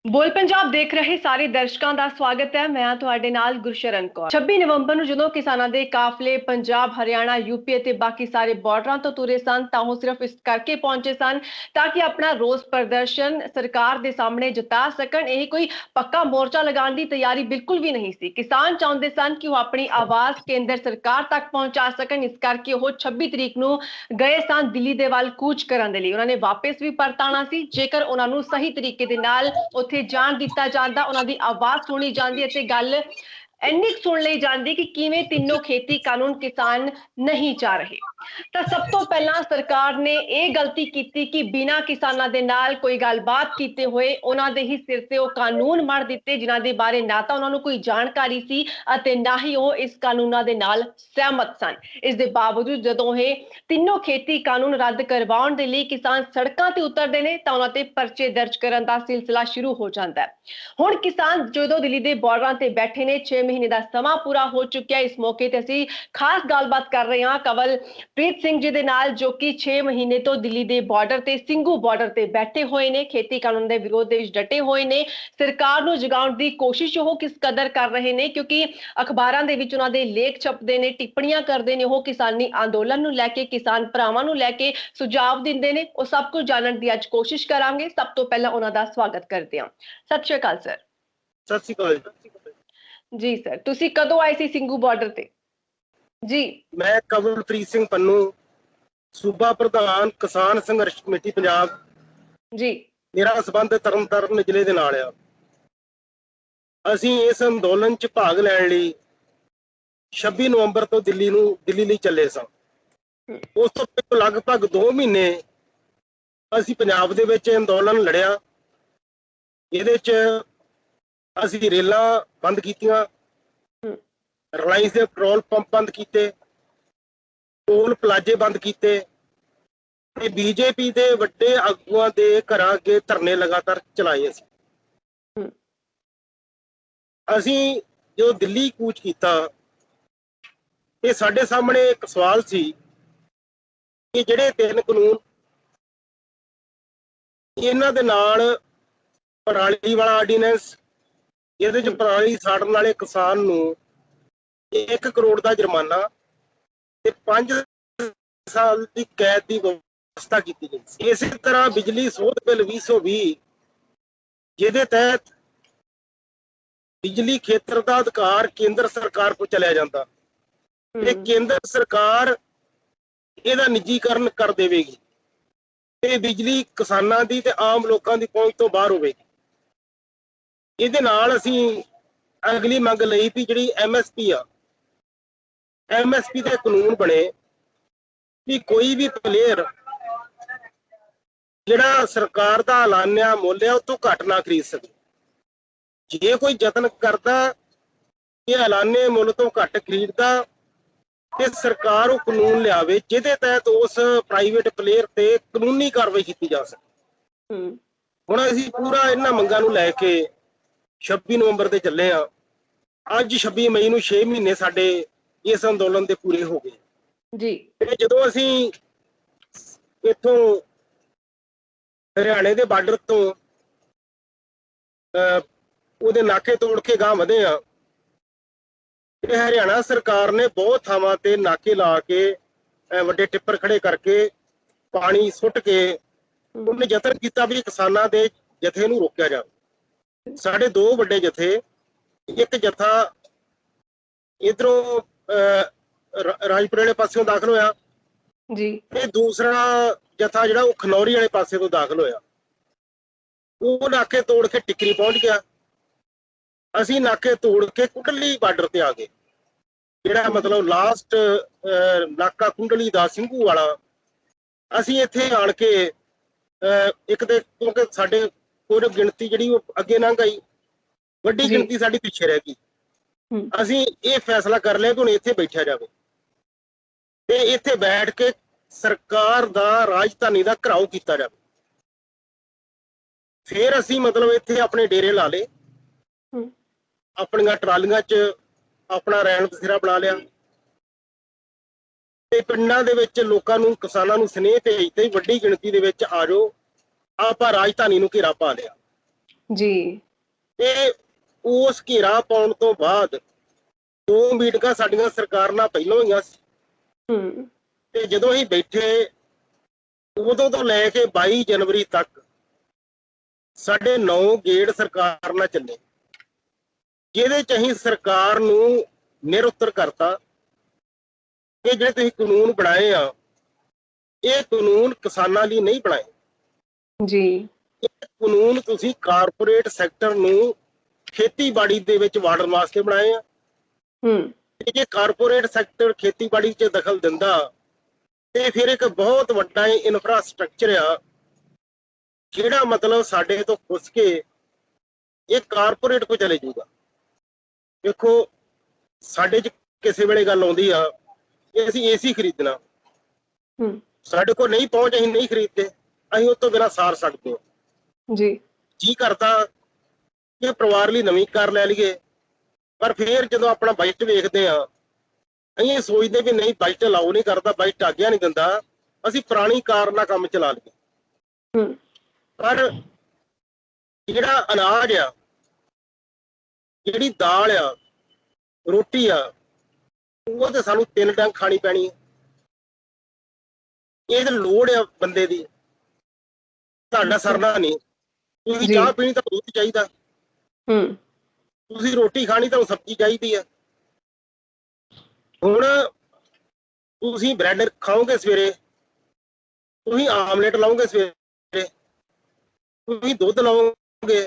ਬੋਲ ਪੰਜਾਬ ਦੇਖ ਰਹੇ ਸਾਰੇ ਦਰਸ਼ਕਾਂ ਦਾ ਸਵਾਗਤ ਹੈ। ਮੈਂ ਤੁਹਾਡੇ ਨਾਲ ਗੁਰਸ਼ਰਨ ਕੌਰ। 26 ਨਵੰਬਰ ਨੂੰ ਜਦੋਂ ਕਿਸਾਨਾਂ ਦੇ ਕਾਫਲੇ ਪੰਜਾਬ, ਹਰਿਆਣਾ, ਯੂਪੀ ਅਤੇ ਬਾਕੀ ਸਾਰੇ ਬਾਰਡਰਾਂ ਤੋਂ ਤੁਰੇ ਸਨ ਤਾਂ ਉਹ ਸਿਰਫ ਇਸ ਕਰਕੇ ਪਹੁੰਚੇ ਸਨ ਤਾਂ ਕਿ ਆਪਣਾ ਰੋਸ ਪ੍ਰਦਰਸ਼ਨ ਸਰਕਾਰ ਦੇ ਸਾਹਮਣੇ ਜਤਾ ਸਕਣ। ਇਹ ਕੋਈ ਪੱਕਾ ਮੋਰਚਾ ਲਗਾਉਣ ਦੀ ਤਿਆਰੀ ਬਿਲਕੁਲ ਵੀ ਨਹੀਂ ਸੀ। ਕਿਸਾਨ ਚਾਹੁੰਦੇ ਸਨ ਕਿ ਉਹ ਆਪਣੀ ਆਵਾਜ਼ ਕੇਂਦਰ ਸਰਕਾਰ ਤੱਕ ਪਹੁੰਚਾ ਸਕਣ। ਇਸ ਕਰਕੇ ਉਹ 26 ਤਰੀਕ ਨੂੰ ਗਏ ਸਨ ਦਿੱਲੀ ਦੇ ਵੱਲ ਕੂਚ ਕਰਨ ਦੇ ਲਈ। ਉਹਨਾਂ ਨੇ ਵਾਪਸ ਵੀ ਪਰਤਾਣਾ ਸੀ ਜੇਕਰ ਉਹਨਾਂ ਨੂੰ ਸਹੀ ਤਰੀਕੇ ਦੇ ਨਾਲ ਉੱਥੇ ਜਾਣ ਦਿੱਤਾ ਜਾਂਦਾ, ਉਹਨਾਂ ਦੀ ਆਵਾਜ਼ ਸੁਣੀ ਜਾਂਦੀ ਅਤੇ ਗੱਲ ਇੰਨੀ ਸੁਣ ਲਈ ਜਾਂਦੀ ਕਿ ਕਿਵੇਂ ਤਿੰਨੋਂ ਖੇਤੀ ਕਾਨੂੰਨ ਕਿਸਾਨ ਨਹੀਂ ਚਾਹ ਰਹੇ। ਤਾਂ ਸਭ ਤੋਂ ਪਹਿਲਾਂ ਸਰਕਾਰ ਨੇ ਇਹ ਗਲਤੀ ਕੀਤੀ ਕਿ ਬਿਨਾਂ ਕਿਸਾਨਾਂ ਦੇ ਨਾਲ ਕੋਈ ਗੱਲਬਾਤ ਕੀਤੇ ਹੋਏ ਉਹਨਾਂ ਦੇ ਹੀ ਸਿਰ ਤੇ ਉਹ ਕਾਨੂੰਨ ਮੜ ਦਿੱਤੇ ਜਿਨ੍ਹਾਂ ਦੇ ਬਾਰੇ ਨਾ ਤਾਂ ਉਹਨਾਂ ਨੂੰ ਕੋਈ ਜਾਣਕਾਰੀ ਸੀ ਅਤੇ ਨਾ ਹੀ ਉਹ ਇਸ ਕਾਨੂੰਨਾਂ ਦੇ ਨਾਲ ਸਹਿਮਤ ਸਨ। ਇਸ ਦੇ ਬਾਵਜੂਦ ਜਦੋਂ ਇਹ ਤਿੰਨੋਂ ਖੇਤੀ ਕਾਨੂੰਨ ਰੱਦ ਕਰਵਾਉਣ ਦੇ ਲਈ ਕਿਸਾਨ ਸੜਕਾਂ ਤੇ ਉਤਰਦੇ ਨੇ ਤਾਂ ਉਹਨਾਂ ਤੇ ਪਰਚੇ ਦਰਜ ਕਰਨ ਦਾ ਸਿਲਸਿਲਾ ਸ਼ੁਰੂ ਹੋ ਜਾਂਦਾ ਹੈ। ਹੁਣ ਕਿਸਾਨ ਜਦੋਂ ਦਿੱਲੀ ਦੇ ਬਾਰਡਰਾਂ ਤੇ ਬੈਠੇ ਨੇ 6 ਮਹੀਨੇ ਦਾ ਸਮਾਂ ਪੂਰਾ ਹੋ ਚੁੱਕਿਆ। ਇਸ ਮੌਕੇ ਤੇ ਅਸੀਂ ਖਾਸ ਗੱਲਬਾਤ ਕਰ ਰਹੇ ਹਾਂ ਕਵਲਪ੍ਰੀਤ ਸਿੰਘ ਜੀ ਦੇ ਨਾਲ ਜੋ ਕਿ 6 ਮਹੀਨੇ ਤੋਂ ਦਿੱਲੀ ਦੇ ਬਾਰਡਰ ਤੇ ਸਿੰਘੂ ਬਾਰਡਰ ਤੇ ਬੈਠੇ ਹੋਏ ਨੇ, ਖੇਤੀ ਕਾਨੂੰਨ ਦੇ ਵਿਰੋਧ ਦੇ ਵਿੱਚ ਡਟੇ ਹੋਏ ਨੇ। ਸਰਕਾਰ ਨੂੰ ਜਗਾਉਣ ਦੀ ਕੋਸ਼ਿਸ਼ ਉਹ ਕਿਸ ਕਦਰ ਕਰ ਰਹੇ ਨੇ ਕਿਉਂਕਿ ਅਖਬਾਰਾਂ ਦੇ ਵਿੱਚ ਉਹਨਾਂ ਦੇ ਲੇਖ ਛਪਦੇ ਨੇ, ਟਿੱਪਣੀਆਂ ਕਰਦੇ ਨੇ, ਉਹ ਕਿਸਾਨੀ ਅੰਦੋਲਨ ਨੂੰ ਲੈ ਕੇ, ਕਿਸਾਨ ਭਰਾਵਾਂ ਨੂੰ ਲੈ ਕੇ ਸੁਝਾਅ ਦਿੰਦੇ ਨੇ। ਉਹ ਸਭ ਕੁਝ ਜਾਣਨ ਦੀ ਅੱਜ ਕੋਸ਼ਿਸ਼ ਕਰਾਂਗੇ। ਸਭ ਤੋਂ ਪਹਿਲਾਂ ਉਹਨਾਂ ਦਾ ਸਵਾਗਤ ਕਰਦੇ ਹਾਂ। ਸਤਿ ਸ਼੍ਰੀ ਅਕਾਲ ਸਰ। ਸਤਿ ਸ਼੍ਰੀ ਅਕਾਲ ਜੀ ਸਰ, ਤੁਸੀਂ ਕਦੋਂ ਆਏ ਸੀ ਸਿੰਘੂ ਬਾਰਡਰ ਤੇ? ਜੀ ਮੈਂ ਕਵਲਪ੍ਰੀਤ ਸਿੰਘ ਪੰਨੂ, ਸੂਬਾ ਪ੍ਰਧਾਨ ਕਿਸਾਨ ਸੰਘਰਸ਼ ਕਮੇਟੀ ਪੰਜਾਬ। ਜੀ ਮੇਰਾ ਸੰਬੰਧ ਤਰਨਤਾਰਨ ਜ਼ਿਲ੍ਹੇ ਦੇ ਨਾਲ ਆ। ਅਸੀਂ ਇਸ ਅੰਦੋਲਨ 'ਚ ਭਾਗ ਲੈਣ ਲਈ 26 ਨਵੰਬਰ ਤੋਂ ਦਿੱਲੀ ਲਈ ਚੱਲੇ ਸਾਂ। ਉਸ ਤੋਂ ਪਹਿਲਾਂ ਲਗਭਗ 2 ਮਹੀਨੇ ਅਸੀਂ ਪੰਜਾਬ ਦੇ ਵਿੱਚ ਅੰਦੋਲਨ ਲੜਿਆ। ਇਹਦੇ 'ਚ ਅਸੀਂ ਰੇਲਾਂ ਬੰਦ ਕੀਤੀਆਂ, ਰਿਲਾਇੰਸ ਦੇ ਪੈਟਰੋਲ ਪੰਪ ਬੰਦ ਕੀਤੇ, ਟੋਲ ਪਲਾਜ਼ੇ ਬੰਦ ਕੀਤੇ ਤੇ ਬੀਜੇਪੀ ਦੇ ਵੱਡੇ ਆਗੂਆਂ ਦੇ ਘਰਾਂ ਅੱਗੇ ਧਰਨੇ ਲਗਾਤਾਰ ਚਲਾਏ। ਅਸੀਂ ਜਦੋਂ ਦਿੱਲੀ ਕੂਚ ਕੀਤਾ ਇਹ ਸਾਡੇ ਸਾਹਮਣੇ ਇੱਕ ਸਵਾਲ ਸੀ ਕਿ ਜਿਹੜੇ 3 ਕਾਨੂੰਨ ਇਹਨਾਂ ਦੇ ਨਾਲ ਪਰਾਲੀ ਵਾਲਾ ਆਰਡੀਨੈਂਸ, ਇਹਦੇ 'ਚ ਪਰਾਲੀ ਸਾੜਨ ਵਾਲੇ ਕਿਸਾਨ ਨੂੰ 1 ਕਰੋੜ ਦਾ ਜੁਰਮਾਨਾ ਤੇ 5 ਸਾਲ ਦੀ ਕੈਦ ਦੀ ਵਿਵਸਥਾ ਕੀਤੀ ਗਈ ਸੀ। ਇਸੇ ਤਰ੍ਹਾਂ ਬਿਜਲੀ ਸੋਧ ਬਿੱਲ 2020 ਜਿਹਦੇ ਤਹਿਤ ਬਿਜਲੀ ਖੇਤਰ ਦਾ ਅਧਿਕਾਰ ਕੇਂਦਰ ਸਰਕਾਰ ਕੋਲ ਚਲਿਆ ਜਾਂਦਾ ਤੇ ਕੇਂਦਰ ਸਰਕਾਰ ਇਹਦਾ ਨਿੱਜੀਕਰਨ ਕਰ ਦੇਵੇਗੀ ਤੇ ਬਿਜਲੀ ਕਿਸਾਨਾਂ ਦੀ ਤੇ ਆਮ ਲੋਕਾਂ ਦੀ ਪਹੁੰਚ ਤੋਂ ਬਾਹਰ ਹੋਵੇਗੀ। ਇਹਦੇ ਨਾਲ ਅਸੀਂ ਅਗਲੀ ਮੰਗ ਲਈ ਵੀ ਜਿਹੜੀ MSP ਆ, MSP ਦੇ ਕਾਨੂੰਨ ਬਣੇ ਕਿ ਕੋਈ ਵੀ ਪਲੇਅਰ ਜਿਹੜਾ ਸਰਕਾਰ ਦਾ ਐਲਾਨਿਆ ਮੁੱਲ ਹੈ ਉਹ ਤੋਂ ਘੱਟ ਨਾ ਖਰੀਦ ਸਕੇ। ਜੇ ਕੋਈ ਯਤਨ ਕਰਦਾ ਕਿ ਐਲਾਨੇ ਮੁੱਲ ਤੋਂ ਘੱਟ ਖਰੀਦਦਾ ਤੇ ਸਰਕਾਰ ਉਹ ਕਾਨੂੰਨ ਲਿਆਵੇ ਜਿਹਦੇ ਤਹਿਤ ਉਸ ਪ੍ਰਾਈਵੇਟ ਪਲੇਅਰ ਤੇ ਕਾਨੂੰਨੀ ਕਾਰਵਾਈ ਕੀਤੀ ਜਾ ਸਕੇ। ਹੁਣ ਅਸੀਂ ਪੂਰਾ ਇਹਨਾਂ ਮੰਗਾਂ ਨੂੰ ਲੈ ਕੇ 26 ਨਵੰਬਰ ਤੇ ਚੱਲੇ ਆ। ਅੱਜ 26 ਮਈ ਨੂੰ 6 ਮਹੀਨੇ ਸਾਡੇ ਇਸ ਅੰਦੋਲਨ ਦੇ ਪੂਰੇ ਹੋ ਗਏ ਜੀ। ਤੇ ਜਦੋਂ ਅਸੀਂ ਇੱਥੋਂ ਹਰਿਆਣੇ ਦੇ ਬਾਰਡਰ ਤੋਂ ਉਹਦੇ ਨਾਕੇ ਤੋੜ ਕੇ ਗਾਂਹ ਵਧੇ ਆ ਤੇ ਹਰਿਆਣਾ ਸਰਕਾਰ ਨੇ ਬਹੁਤ ਥਾਵਾਂ ਤੇ ਨਾਕੇ ਲਾ ਕੇ ਵੱਡੇ ਟਿੱਪਰ ਖੜੇ ਕਰਕੇ ਪਾਣੀ ਸੁੱਟ ਕੇ ਉਹਨੇ ਯਤਨ ਕੀਤਾ ਵੀ ਕਿਸਾਨਾਂ ਦੇ ਜਥੇ ਨੂੰ ਰੋਕਿਆ ਜਾਵੇ। ਸਾਡੇ 2 ਵੱਡੇ ਜਥੇ, ਇੱਕ ਜਥਾ ਇਧਰੋਂ ਰਾਜਪੁਰੇ ਵਾਲੇ ਪਾਸਿਓਂ ਦਾਖਲ ਹੋਇਆ ਜੀ ਤੇ ਦੂਸਰਾ ਜਥਾ ਜਿਹੜਾ ਉਹ ਖਨੌਰੀ ਵਾਲੇ ਪਾਸੇ ਤੋਂ ਦਾਖਲ ਹੋਇਆ। ਉਹ ਨਾਕੇ ਤੋੜ ਕੇ ਟਿੱਕਰੀ ਪਹੁੰਚ ਗਿਆ। ਅਸੀਂ ਨਾਕੇ ਤੋੜ ਕੇ ਕੁੰਡਲੀ ਬਾਰਡਰ ਤੇ ਆ ਗਏ, ਜਿਹੜਾ ਮਤਲਬ ਲਾਸਟ ਨਾਕਾ ਕੁੰਡਲੀ ਦਾ ਸਿੰਘੂ ਵਾਲਾ। ਅਸੀਂ ਇੱਥੇ ਆਣ ਕੇ ਇੱਕ ਤੇ ਕਿਉਂਕਿ ਸਾਡੇ ਕੋਈ ਗਿਣਤੀ ਜਿਹੜੀ ਉਹ ਅੱਗੇ ਲੰਘ ਗਈ, ਵੱਡੀ ਗਿਣਤੀ ਸਾਡੀ ਪਿੱਛੇ ਰਹਿ ਗਈ। ਅਸੀਂ ਇਹ ਫੈਸਲਾ ਕਰ ਲਿਆ ਕਿ ਹੁਣ ਇੱਥੇ ਬੈਠਿਆ ਜਾਵੇ ਤੇ ਇੱਥੇ ਬੈਠ ਕੇ ਸਰਕਾਰ ਦਾ ਰਾਜਧਾਨੀ ਦਾ ਘਿਰਾਓ ਕੀਤਾ ਜਾਵੇ। ਫਿਰ ਅਸੀਂ ਮਤਲਬ ਇੱਥੇ ਆਪਣੇ ਡੇਰੇ ਲਾ ਲਏ, ਆਪਣੀਆਂ ਟਰਾਲੀਆਂ 'ਚ ਆਪਣਾ ਰਹਿਣ ਬਸੇਰਾ ਬਣਾ ਲਿਆ ਤੇ ਪਿੰਡਾਂ ਦੇ ਵਿੱਚ ਲੋਕਾਂ ਨੂੰ, ਕਿਸਾਨਾਂ ਨੂੰ ਸੁਨੇਹੇ ਭੇਜਦੇ ਵੱਡੀ ਗਿਣਤੀ ਦੇ ਵਿੱਚ ਆ ਜਾਓ, ਆਪਾਂ ਰਾਜਧਾਨੀ ਨੂੰ ਘੇਰਾ ਪਾ ਲਿਆ। ਜੀ। ਤੇ ਉਸ ਘੇਰਾ ਪਾਉਣ ਤੋਂ ਬਾਅਦ 2 ਮੀਟਿੰਗਾਂ ਸਾਡੀਆਂ ਸਰਕਾਰ ਨਾਲ ਪਹਿਲਾਂ ਹੋਈਆਂ ਸੀ ਹੂੰ। ਤੇ ਜਦੋਂ ਅਸੀਂ ਬੈਠੇ ਉਦੋਂ ਤੋਂ ਲੈ ਕੇ 22 ਜਨਵਰੀ ਤੱਕ ਸਾਡੇ 9 ਗੇੜ ਸਰਕਾਰ ਨਾਲ ਚੱਲੇ, ਜਿਹਦੇ ਚ ਅਸੀਂ ਸਰਕਾਰ ਨੂੰ ਨਿਰਉੱਤਰ ਕਰਤਾ ਕਿ ਜਿਹੜੇ ਤੁਸੀਂ ਕਾਨੂੰਨ ਬਣਾਏ ਆ ਇਹ ਕਾਨੂੰਨ ਕਿਸਾਨਾਂ ਲਈ ਨਹੀਂ ਬਣਾਏ। ਜੀ। ਇਹ ਕਾਨੂੰਨ ਤੁਸੀਂ ਕਾਰਪੋਰੇਟ ਸੈਕਟਰ ਨੂੰ ਖੇਤੀਬਾੜੀ ਦੇ ਵਿੱਚ ਵਾੜਨ ਵਾਸਤੇ ਬਣਾਏ ਆ। ਹੂੰ। ਜੇ ਕਾਰਪੋਰੇਟ ਸੈਕਟਰ ਖੇਤੀਬਾੜੀ 'ਚ ਦਖਲ ਦਿੰਦਾ ਤੇ ਫਿਰ ਇੱਕ ਬਹੁਤ ਵੱਡਾ ਇਨਫਰਾਸਟ੍ਰਕਚਰ ਆ ਜਿਹੜਾ ਮਤਲਬ ਸਾਡੇ ਤੋਂ ਖੁੱਸ ਕੇ ਇਹ ਕਾਰਪੋਰੇਟ ਕੋ ਚਲੇ ਜਾਊਗਾ। ਦੇਖੋ ਸਾਡੇ 'ਚ ਕਿਸੇ ਵੇਲੇ ਗੱਲ ਆਉਂਦੀ ਆ ਕਿ ਅਸੀਂ ਏਸੀ ਖਰੀਦਣਾ, ਹੂੰ। ਸਾਡੇ ਕੋਲ ਨਹੀਂ ਪਹੁੰਚ, ਅਸੀਂ ਨਹੀਂ ਖਰੀਦਦੇ, ਅਸੀਂ ਉਸ ਤੋਂ ਬਿਨਾਂ ਸਾਰ ਸਕਦੇ ਹਾਂ। ਜੀ ਕਰਦਾ ਕਿ ਪਰਿਵਾਰ ਲਈ ਨਵੀਂ ਕਾਰ ਲੈ ਲਈਏ, ਪਰ ਫਿਰ ਜਦੋਂ ਆਪਣਾ ਬਜਟ ਵੇਖਦੇ ਆ ਅਸੀਂ ਇਹ ਸੋਚਦੇ ਵੀ ਨਹੀਂ ਬਜਟ ਅਲਾਉ ਨਹੀਂ ਕਰਦਾ, ਬਜਟ ਆਗਿਆ ਨਹੀਂ ਦਿੰਦਾ, ਅਸੀਂ ਪੁਰਾਣੀ ਕਾਰ ਨਾਲ ਕੰਮ ਚਲਾ ਲਈਏ। ਹੂੰ। ਪਰ ਜਿਹੜਾ ਅਨਾਜ ਆ, ਜਿਹੜੀ ਦਾਲ ਆ, ਰੋਟੀ ਆ, ਉਹ ਤੇ ਸਾਨੂੰ 3 ਟਾਈਮ ਖਾਣੀ ਪੈਣੀ ਹੈ। ਇਹ ਤੇ ਲੋੜ ਆ ਬੰਦੇ ਦੀ, ਤੁਹਾਡਾ ਸਰਨਾ ਨਹੀਂ। ਤੁਸੀਂ ਚਾਹ ਪੀਣੀ ਤਾਂ ਦੁੱਧ ਚਾਹੀਦਾ, ਤੁਸੀਂ ਰੋਟੀ ਖਾਣੀ ਤਾਂ ਸਬਜ਼ੀ ਚਾਹੀਦੀ ਆ। ਹੁਣ ਤੁਸੀਂ ਬ੍ਰੈਡ ਖਾਓਗੇ ਸਵੇਰੇ, ਤੁਸੀਂ ਆਮਲੇਟ ਲਾਓਗੇ ਸਵੇਰੇ, ਤੁਸੀਂ ਦੁੱਧ ਲਾਓਗੇ,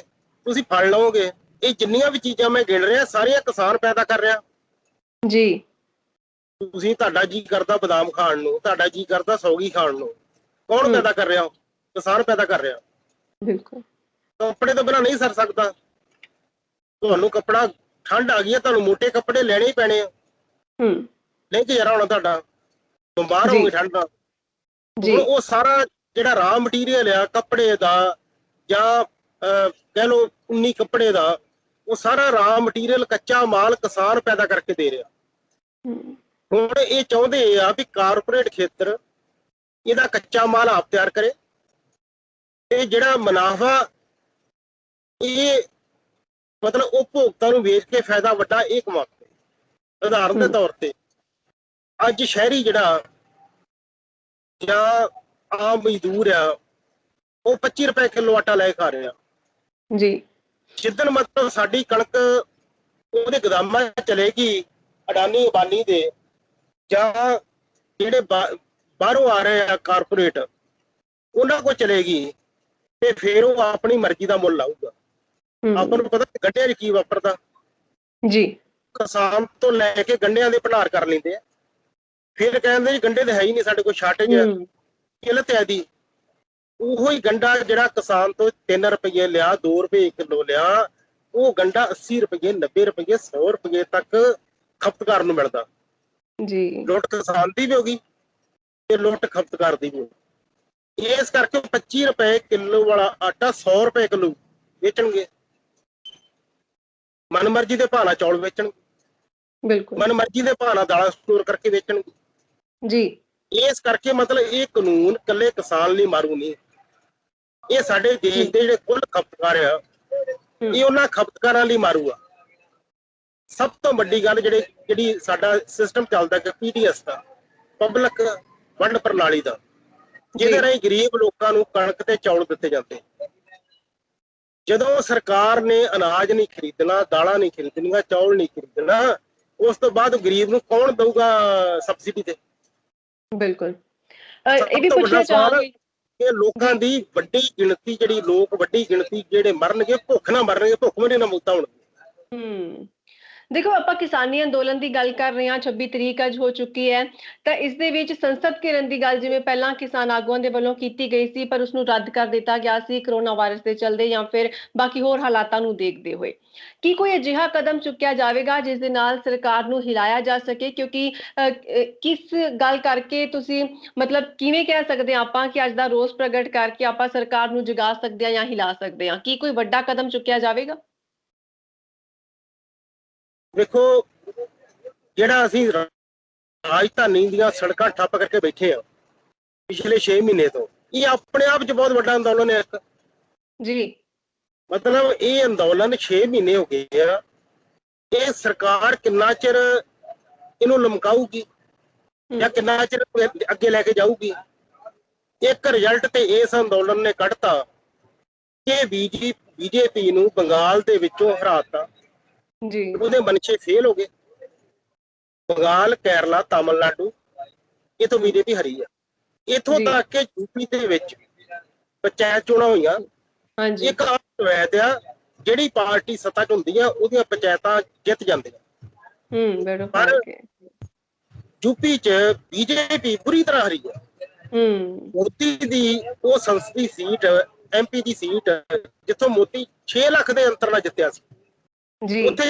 ਤੁਸੀਂ ਫਲ ਲਾਓਗੇ, ਇਹ ਜਿੰਨੀਆਂ ਵੀ ਚੀਜ਼ਾਂ ਮੈਂ ਗਿਣ ਰਿਹਾ ਸਾਰੀਆਂ ਕਿਸਾਨ ਪੈਦਾ ਕਰ ਰਿਹਾ ਜੀ। ਤੁਸੀਂ ਤੁਹਾਡਾ ਜੀ ਕਰਦਾ ਬਦਾਮ ਖਾਣ ਨੂੰ, ਤੁਹਾਡਾ ਜੀ ਕਰਦਾ ਸੌਗੀ ਖਾਣ ਨੂੰ, ਕੌਣ ਪੈਦਾ ਕਰ ਰਿਹਾ? ਕਿਸਾਨ ਪੈਦਾ ਕਰ ਰਿਹਾ। ਬਿਲਕੁਲ। ਕੱਪੜੇ ਤੋਂ ਬਿਨਾਂ ਨਹੀਂ ਸਰ ਸਕਦਾ। ਤੁਹਾਨੂੰ ਕੱਪੜਾ, ਠੰਡ ਆ ਗਈ ਹੈ, ਤੁਹਾਨੂੰ ਮੋਟੇ ਕੱਪੜੇ ਲੈਣੇ ਹੀ ਪੈਣੇ ਆ, ਨਹੀਂ ਗੁਜ਼ਾਰਾ ਹੋਣਾ ਤੁਹਾਡਾ, ਬਿਮਾਰ ਹੋਗੇ ਠੰਡ ਨਾਲ। ਉਹ ਸਾਰਾ ਜਿਹੜਾ ਰਾ ਮਟੀਰੀਅਲ ਆ ਕੱਪੜੇ ਦਾ ਜਾਂ ਕਹਿ ਲਓ 19 ਕੱਪੜੇ ਦਾ, ਉਹ ਸਾਰਾ ਰਾ ਮਟੀਰੀਅਲ ਕੱਚਾ ਮਾਲ ਕਿਸਾਨ ਪੈਦਾ ਕਰਕੇ ਦੇ ਰਿਹਾ। ਹੁਣ ਇਹ ਚਾਹੁੰਦੇ ਆ ਵੀ ਕਾਰਪੋਰੇਟ ਖੇਤਰ ਇਹਦਾ ਕੱਚਾ ਮਾਲ ਆਪ ਤਿਆਰ ਕਰੇ ਤੇ ਜਿਹੜਾ ਮੁਨਾਫਾ ਇਹ ਮਤਲਬ ਉਪਭੋਗਤਾ ਨੂੰ ਵੇਚ ਕੇ ਫਾਇਦਾ ਵੱਡਾ ਇਹ ਕਮਾਵੇ। ਉਦਾਹਰਨ ਦੇ ਤੌਰ ਤੇ ਅੱਜ ਸ਼ਹਿਰੀ ਜਿਹੜਾ ਜਾਂ ਆਮ ਮਜ਼ਦੂਰ ਆ ਉਹ 25 ਰੁਪਏ ਕਿਲੋ ਆਟਾ ਲੈ ਕੇ ਖਾ ਰਿਹਾ ਜੀ। ਜਿੱਦਣ ਮਤਲਬ ਸਾਡੀ ਕਣਕ ਉਹਦੇ ਗੋਦਾਮਾਂ ਚਲੇਗੀ ਅਡਾਨੀ ਅਬਾਨੀ ਦੇ ਜਾਂ ਜਿਹੜੇ ਬਾਹਰੋਂ ਆ ਰਹੇ ਆ ਕਾਰਪੋਰੇਟ, ਉਹਨਾਂ ਕੋਲ ਚਲੇਗੀ ਤੇ ਫਿਰ ਉਹ ਆਪਣੀ ਮਰਜ਼ੀ ਦਾ ਮੁੱਲ ਲਾਊਗਾ। ਆਪਾਂ ਨੂੰ ਪਤਾ ਗੰਢਿਆਂ 'ਚ ਕੀ ਵਾਪਰਦਾ ਜੀ। ਕਿਸਾਨ ਤੋਂ ਲੈ ਕੇ ਗੰਢਿਆਂ ਦੇ ਭੰਡਾਰ ਕਰ ਲੈਂਦੇ ਆ, ਫਿਰ ਕਹਿੰਦੇ ਜੀ ਗੰਢੇ ਤਾਂ ਹੈ ਹੀ ਨਹੀਂ ਸਾਡੇ ਕੋਲ, ਸ਼ਾਰਟੇਜ ਹੈ, ਕਿੱਲਤ ਹੈ ਦੀ। ਉਹੋ ਹੀ ਗੰਢਾ ਜਿਹੜਾ ਕਿਸਾਨ ਤੋਂ 3 ਰੁਪਏ ਲਿਆ, 2 ਰੁਪਏ ਕਿਲੋ ਲਿਆ, ਉਹ ਗੰਢਾ 80 ਰੁਪਏ 90 ਰੁਪਏ 100 ਰੁਪਏ ਤੱਕ ਖਪਤਕਾਰ ਨੂੰ ਮਿਲਦਾ। ਜੀ। ਲੁੱਟ ਕਿਸਾਨ ਦੀ ਵੀ ਹੋ ਗਈ ਤੇ ਲੁੱਟ ਖਪਤਕਾਰ ਦੀ ਵੀ ਹੋ ਗਈ। ਇਸ ਕਰਕੇ 25 ਰੁਪਏ ਕਿਲੋ ਵਾਲਾ ਆਟਾ 100 ਰੁਪਏ ਕਿਲੋ ਵੇਚਣਗੇ, ਮਨਮਰਜ਼ੀ ਦੇ ਭਾਅ ਨਾਲ ਚੌਲ ਵੇਚਣਗੇ, ਬਿਲਕੁਲ ਮਨਮਰਜ਼ੀ ਦੇ ਭਾਅ ਨਾਲ ਦਾਲਾਂ ਸਟੋਰ ਕਰਕੇ ਵੇਚਣਗੇ ਜੀ। ਇਸ ਕਰਕੇ ਮਤਲਬ ਇਹ ਕਾਨੂੰਨ ਇਕੱਲੇ ਕਿਸਾਨ ਲਈ ਮਾਰੂ ਨਹੀਂ, ਇਹ ਸਾਡੇ ਦੇਸ਼ ਦੇ ਜਿਹੜੇ ਕੁੱਲ ਖਪਤਕਾਰ ਆ ਇਹ ਉਹਨਾਂ ਖਪਤਕਾਰਾਂ ਲਈ ਮਾਰੂ ਆ। ਸਭ ਤੋਂ ਵੱਡੀ ਗੱਲ ਜਿਹੜੀ ਸਾਡਾ ਸਿਸਟਮ ਚੱਲਦਾ ਕਿ PDS ਦਾ, ਪਬਲਿਕ ਵੰਡ ਪ੍ਰਣਾਲੀ ਦਾ, ਜਿਹਦੇ ਰਾਹੀਂ ਗਰੀਬ ਲੋਕਾਂ ਨੂੰ ਕਣਕ ਤੇ ਚੌਲ ਦਿੱਤੇ ਜਾਂਦੇ। ਜਦੋਂ ਸਰਕਾਰ ਨੇ ਅਨਾਜ ਨਹੀਂ ਖਰੀਦਣਾ, ਦਾਲਾਂ ਨਹੀਂ ਖਰੀਦਣੀਆਂ, ਚੌਲ ਨਹੀਂ ਖਰੀਦਣਾ, ਉਸ ਤੋਂ ਬਾਅਦ ਗਰੀਬ ਨੂੰ ਕੌਣ ਦਊਗਾ ਸਬਸਿਡੀ ਤੇ? ਬਿਲਕੁਲ। ਇਹ ਵੀ ਪੁੱਛਣਾ ਚਾਹਾਂਗੇ ਕਿ ਲੋਕਾਂ ਦੀ ਵੱਡੀ ਗਿਣਤੀ ਵੱਡੀ ਗਿਣਤੀ ਜਿਹੜੇ ਮਰਨਗੇ, ਭੁੱਖ ਨਾ ਮਰਨਗੇ, ਭੁੱਖਮਰੀ ਨਾ ਮੌਤਾਂ ਹੋਣਗੀਆਂ। ਦੇਖੋ ਆਪਾਂ ਕਿਸਾਨੀ ਅੰਦੋਲਨ ਦੀ ਗੱਲ ਕਰ ਰਹੇ ਹਾਂ, 26 ਤਰੀਕ ਅੱਜ ਹੋ ਚੁੱਕੀ ਹੈ, ਤਾਂ ਇਸ ਦੇ ਵਿੱਚ ਸੰਸਦ ਘਿਰਨ ਦੀ ਗੱਲ ਜਿਵੇਂ ਪਹਿਲਾਂ ਕਿਸਾਨ ਆਗੂਆਂ ਦੇ ਵੱਲੋਂ ਕੀਤੀ ਗਈ ਸੀ ਪਰ ਉਸਨੂੰ ਰੱਦ ਕਰ ਦਿੱਤਾ ਗਿਆ ਸੀ ਕਰੋਨਾ ਵਾਇਰਸ ਦੇ ਚੱਲਦੇ ਜਾਂ ਫਿਰ ਬਾਕੀ ਹੋਰ ਹਾਲਾਤਾਂ ਨੂੰ ਦੇਖਦੇ ਹੋਏ। ਕੀ ਕੋਈ ਅਜਿਹਾ ਕਦਮ ਚੁੱਕਿਆ ਜਾਵੇਗਾ ਜਿਸ ਦੇ ਨਾਲ ਸਰਕਾਰ ਨੂੰ ਹਿਲਾਇਆ ਜਾ ਸਕੇ? ਕਿਉਂਕਿ ਕਿਸ ਗੱਲ ਕਰਕੇ ਤੁਸੀਂ ਮਤਲਬ ਕਿਵੇਂ ਕਹਿ ਸਕਦੇ ਆਪਾਂ ਕਿ ਅੱਜ ਦਾ ਰੋਸ ਪ੍ਰਗਟ ਕਰਕੇ ਆਪਾਂ ਸਰਕਾਰ ਨੂੰ ਜਗਾ ਸਕਦੇ ਹਾਂ ਜਾਂ ਹਿਲਾ ਸਕਦੇ ਹਾਂ? ਕੀ ਕੋਈ ਵੱਡਾ ਕਦਮ ਚੁੱਕਿਆ ਜਾਵੇਗਾ? ਵੇਖੋ, ਜਿਹੜਾ ਅਸੀਂ ਰਾਜਧਾਨੀ ਦੀਆਂ ਸੜਕਾਂ ਠੱਪ ਕਰਕੇ ਬੈਠੇ ਆ ਪਿਛਲੇ 6 ਮਹੀਨੇ ਤੋਂ, ਇਹ ਆਪਣੇ ਆਪ 'ਚ ਬਹੁਤ ਵੱਡਾ ਅੰਦੋਲਨ ਹੈ ਇੱਕ ਜੀ। ਮਤਲਬ ਇਹ ਅੰਦੋਲਨ 6 ਮਹੀਨੇ ਹੋ ਗਏ ਆ। ਇਹ ਸਰਕਾਰ ਕਿੰਨਾ ਚਿਰ ਇਹਨੂੰ ਲਮਕਾਊਗੀ ਜਾਂ ਕਿੰਨਾ ਚਿਰ ਅੱਗੇ ਲੈ ਕੇ ਜਾਊਗੀ। ਇੱਕ ਰਿਜ਼ਲਟ ਤੇ ਇਸ ਅੰਦੋਲਨ ਨੇ ਕੱਢਤਾ ਕਿ ਬੀਜੇਪੀ ਨੂੰ ਬੰਗਾਲ ਦੇ ਵਿੱਚੋਂ ਹਰਾਤਾ ਜੀ। ਉਹਦੇ ਮਨਸ਼ੇ ਫੇਲ ਹੋ ਗਏ। ਬੰਗਾਲ, ਕੇਰਲਾ, ਤਾਮਿਲਨਾਡੂ ਇਥੋਂ ਬੀਜੇਪੀ ਹਰੀ ਆ। ਇਥੋਂ ਜੀ। ਤੱਕ ਕਿ ਯੂਪੀ ਦੇ ਵਿੱਚ ਪੰਚਾਇਤ ਚੋਣਾਂ ਹੋਈਆਂ। ਹਾਂਜੀ। ਇੱਕ ਰਵਾਇਤ ਆ, ਜਿਹੜੀ ਪਾਰਟੀ ਸੱਤਾ 'ਚ ਹੁੰਦੀ ਆ ਉਹਦੀਆਂ ਪੰਚਾਇਤਾਂ ਜਿੱਤ ਜਾਂਦੀਆਂ। ਬੜਾ ਪਰ ਫਰਕ ਹੈ। ਯੂਪੀ 'ਚ ਬੀਜੇਪੀ ਪੂਰੀ ਤਰ੍ਹਾਂ ਹਰੀ ਆ। ਮੋਦੀ ਦੀ ਉਹ ਸੰਸਦੀ ਸੀਟ, ਐਮਪੀ ਦੀ ਸੀਟ, ਜਿੱਥੋਂ ਮੋਦੀ 6 ਲੱਖ ਦੇ ਅੰਤਰ ਨਾਲ ਜਿੱਤਿਆ ਸੀ, ਜੀ। ਉੱਥੇ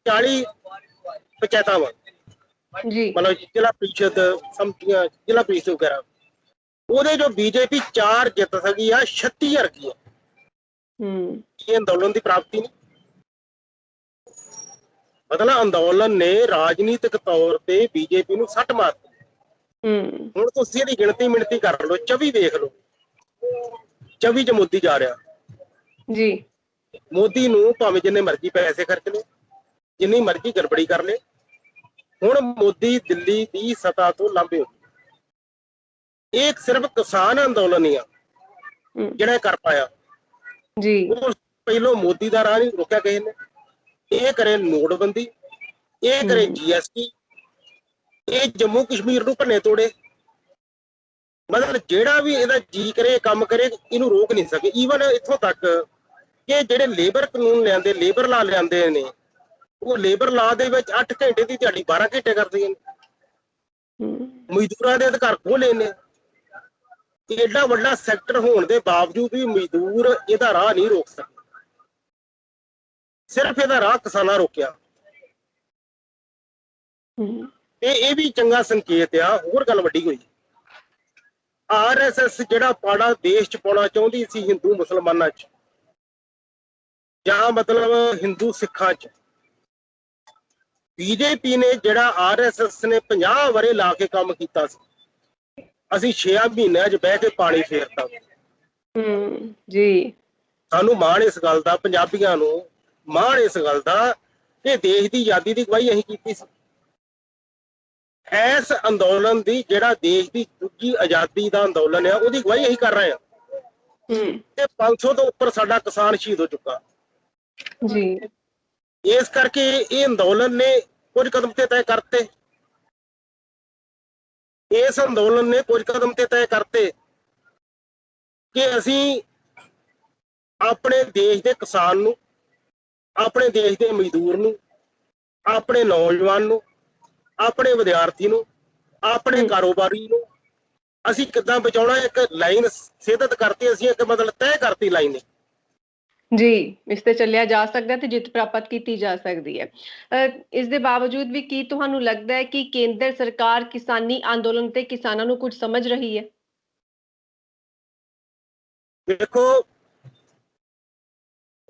40 ਪੰਚਾਇਤਾਂ ਵਾ। ਜੀ। ਮਤਲਬ ਜ਼ਿਲ੍ਹਾ ਪ੍ਰੀਸ਼ਦ, ਸੰਮਤੀਆਂ, ਜ਼ਿਲ੍ਹਾ ਪ੍ਰੀਸ਼ਦ ਵਗੈਰਾ, ਉਹਦੇ ਜੋ ਬੀਜੇਪੀ 4 ਜਿੱਤ ਸਕੀ ਆ, 36 ਹਰ ਗਈ ਆ। ਇਹ ਅੰਦੋਲਨ ਦੀ ਪ੍ਰਾਪਤੀ ਨਹੀਂ। ਮਤਲਬ ਅੰਦੋਲਨ ਨੇ ਰਾਜਨੀਤਿਕ ਤੌਰ ਤੇ ਬੀਜੇਪੀ ਨੂੰ ਸੱਟ ਮਾਰਤੀ। ਹੁਣ ਤੁਸੀਂ ਇਹਦੀ ਗਿਣਤੀ ਕਰ ਲਓ, 24 ਦੇਖ ਲਓ, 24 ਚ ਮੋਦੀ ਜਾ ਰਿਹਾ। ਜੀ। ਮੋਦੀ ਨੂੰ ਭਾਵੇਂ ਜਿੰਨੇ ਮਰਜ਼ੀ ਪੈਸੇ ਖਰਚ ਲਏ, ਜਿੰਨੀ ਮਰਜ਼ੀ ਗੜਬੜੀ ਕਰ ਲਏ, ਹੁਣ ਮੋਦੀ ਦਿੱਲੀ ਦੀ ਸੱਤਾ ਤੋਂ ਲਾਂਭੇ ਹੋ ਗਏ। ਇਹ ਸਿਰਫ ਕਿਸਾਨ ਅੰਦੋਲਨ ਹੀ ਆ ਜਿਹੜਾ ਕਰ ਪਾਇਆ। ਜੀ। ਉਹ ਪਹਿਲੋਂ ਮੋਦੀ ਦਾ ਰਾਹ ਨਹੀਂ ਰੋਕਿਆ ਕਿਸੇ ਨੇ। ਇਹ ਕਰੇ ਨੋਟਬੰਦੀ, ਇਹ ਕਰੇ GST, ਇਹ ਜੰਮੂ ਕਸ਼ਮੀਰ ਨੂੰ ਭੰਨੇ ਤੋੜੇ। ਮਤਲਬ ਜਿਹੜਾ ਵੀ ਇਹਦਾ ਜੀ ਕਰੇ ਕੰਮ ਕਰੇ, ਇਹਨੂੰ ਰੋਕ ਨਹੀਂ ਸਕੇ। ਈਵਨ ਇੱਥੋਂ ਤੱਕ ਕਿ ਜਿਹੜੇ ਲੇਬਰ ਕਾਨੂੰਨ ਲਿਆਂਦੇ, ਲੇਬਰ ਲਾ ਲਿਆਂਦੇ ਨੇ, ਉਹ ਲੇਬਰ ਲਾ ਦੇ ਵਿੱਚ 8 ਘੰਟੇ ਦੀ ਦਿਹਾੜੀ 12 ਘੰਟੇ ਕਰਦੀਆਂ ਨੇ। ਮਜ਼ਦੂਰਾਂ ਦੇ ਅਧਿਕਾਰ ਖੋਹ ਲਏ ਨੇ। ਏਡਾ ਵੱਡਾ ਸੈਕਟਰ ਹੋਣ ਦੇ ਬਾਵਜੂਦ ਵੀ ਮਜ਼ਦੂਰ ਇਹਦਾ ਰਾਹ ਨਹੀਂ ਰੋਕ ਸਕੇ। ਸਿਰਫ ਇਹਦਾ ਰਾਹ ਕਿਸਾਨਾਂ ਰੋਕਿਆ। ਤੇ ਇਹ ਵੀ ਚੰਗਾ ਸੰਕੇਤ ਆ। ਹੋਰ ਗੱਲ ਵੱਡੀ ਹੋਈ, RSS ਜਿਹੜਾ ਪਾੜਾ ਦੇਸ਼ 'ਚ ਪਾਉਣਾ ਚਾਹੁੰਦੀ ਸੀ ਹਿੰਦੂ ਮੁਸਲਮਾਨਾਂ 'ਚ, ਜਾਂ ਮਤਲਬ ਹਿੰਦੂ ਸਿੱਖਾਂ 'ਚ, ਬੀਜੇਪੀ ਨੇ ਜਿਹੜਾ RSS ਨੇ 50 ਵਰੇ ਲਾ ਕੇ ਕੰਮ ਕੀਤਾ ਸੀ, ਅਸੀਂ 6 ਮਹੀਨਿਆਂ 'ਚ ਬਹਿ ਕੇ ਪਾਣੀ ਫੇਰਤਾ। ਜੀ। ਸਾਨੂੰ ਮਾਣ ਇਸ ਗੱਲ ਦਾ, ਪੰਜਾਬੀਆਂ ਨੂੰ ਮਾਣ ਇਸ ਗੱਲ ਦਾ ਕਿ ਦੇਸ਼ ਦੀ ਆਜ਼ਾਦੀ ਦੀ ਗਵਾਹੀ ਅਸੀਂ ਕੀਤੀ ਸੀ। ਇਸ ਅੰਦੋਲਨ ਦੀ, ਜਿਹੜਾ ਦੇਸ਼ ਦੀ ਦੂਜੀ ਆਜ਼ਾਦੀ ਦਾ ਅੰਦੋਲਨ ਆ, ਉਹਦੀ ਗਵਾਹੀ ਅਸੀਂ ਕਰ ਰਹੇ ਹਾਂ। ਤੇ 500 ਤੋਂ ਉੱਪਰ ਸਾਡਾ ਕਿਸਾਨ ਸ਼ਹੀਦ ਹੋ ਚੁੱਕਾ। ਜੀ। ਇਸ ਕਰਕੇ ਇਹ ਅੰਦੋਲਨ ਨੇ ਕੁਝ ਕਦਮ ਤੇ ਤੈਅ ਕਰਤੇ। ਇਸ ਅੰਦੋਲਨ ਨੇ ਕੁਝ ਕਦਮ ਤੇ ਤੈਅ ਕਰਤੇ ਕਿ ਅਸੀਂ ਆਪਣੇ ਦੇਸ਼ ਦੇ ਕਿਸਾਨ ਨੂੰ, ਆਪਣੇ ਦੇਸ਼ ਦੇ ਮਜ਼ਦੂਰ ਨੂੰ, ਆਪਣੇ ਨੌਜਵਾਨ ਨੂੰ, ਆਪਣੇ ਵਿਦਿਆਰਥੀ ਨੂੰ, ਆਪਣੇ ਕਾਰੋਬਾਰੀ ਨੂੰ ਅਸੀਂ ਕਿੱਦਾਂ ਬਚਾਉਣਾ। ਇੱਕ ਲਾਈਨ ਸਿੱਧਤ ਕਰਤੀ ਅਸੀਂ, ਇੱਕ ਮਤਲਬ ਤੈਅ ਕਰਤੀ ਲਾਈਨ ਨੇ। ਜੀ। ਇਸ ਤੇ ਚੱਲਿਆ ਜਾ ਸਕਦਾ ਤੇ ਜਿੱਤ ਪ੍ਰਾਪਤ ਕੀਤੀ ਜਾ ਸਕਦੀ ਹੈ। ਇਸ ਦੇ ਬਾਵਜੂਦ ਵੀ ਕੀ ਤੁਹਾਨੂੰ ਲੱਗਦਾ ਹੈ ਕਿ ਕੇਂਦਰ ਸਰਕਾਰ ਕਿਸਾਨੀ ਅੰਦੋਲਨ ਤੇ ਕਿਸਾਨਾਂ ਨੂੰ ਕੁਝ ਸਮਝ ਰਹੀ ਹੈ? ਦੇਖੋ,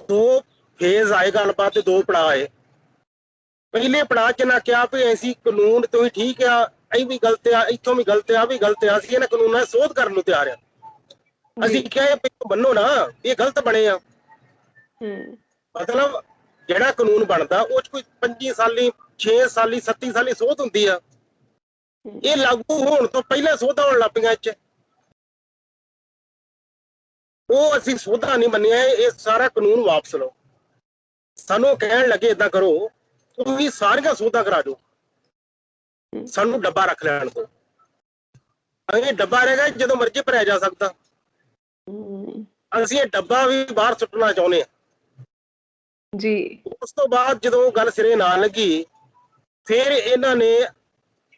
2 ਫੇਜ਼ ਆਏ ਗੱਲਬਾਤ ਦੇ, 2 ਪੜਾਅ ਆਏ। ਪਹਿਲੇ ਪੜਾਅ 'ਚ ਨਾ ਕਿਹਾ ਵੀ ਐਸੀ ਕਾਨੂੰਨ ਤੁਸੀਂ ਠੀਕ ਆ, ਇਹ ਵੀ ਗਲਤ ਆ, ਇੱਥੋਂ ਵੀ ਗਲਤ ਆ, ਵੀ ਗਲਤ ਆ, ਅਸੀਂ ਇਹਨਾਂ ਕਾਨੂੰਨਾਂ 'ਚ ਸੋਧ ਕਰਨ ਨੂੰ ਤਿਆਰ ਆ। ਅਸੀਂ ਕਿਹਾ ਇਹ ਮੰਨੋ ਨਾ, ਇਹ ਗਲਤ ਬਣੇ ਆ। ਮਤਲਬ ਜਿਹੜਾ ਕਾਨੂੰਨ ਬਣਦਾ ਉਹ 'ਚ ਕੋਈ 25 ਸਾਲੀ, 6 ਸਾਲੀ, 37 ਸਾਲੀ ਸੋਧ ਹੁੰਦੀ ਆ। ਇਹ ਲਾਗੂ ਹੋਣ ਤੋਂ ਪਹਿਲਾਂ ਸੋਧਾਂ ਹੋਣ ਲੱਗ ਪਈਆਂ। ਉਹ ਅਸੀਂ ਸੋਧਾਂ ਨਹੀਂ ਮੰਨੀਆਂ। ਇਹ ਸਾਰਾ ਕਾਨੂੰਨ ਵਾਪਸ ਲਓ। ਸਾਨੂੰ ਕਹਿਣ ਲੱਗੇ ਏਦਾਂ ਕਰੋ, ਤੁਸੀਂ ਸਾਰੀਆਂ ਸੋਧਾਂ ਕਰਾ ਦਿਓ, ਸਾਨੂੰ ਡੱਬਾ ਰੱਖ ਲੈਣ ਦਿਓ। ਇਹ ਡੱਬਾ ਰਹੇਗਾ, ਜਦੋਂ ਮਰਜ਼ੀ ਭਰਿਆ ਜਾ ਸਕਦਾ। ਅਸੀਂ ਇਹ ਡੱਬਾ ਵੀ ਬਾਹਰ ਸੁੱਟਣਾ ਚਾਹੁੰਦੇ ਹਾਂ। ਜੀ। ਉਸ ਤੋਂ ਬਾਅਦ ਜਦੋਂ ਗੱਲ ਸਿਰੇ ਨਾ ਲੱਗੀ, ਫਿਰ ਇਹਨਾਂ ਨੇ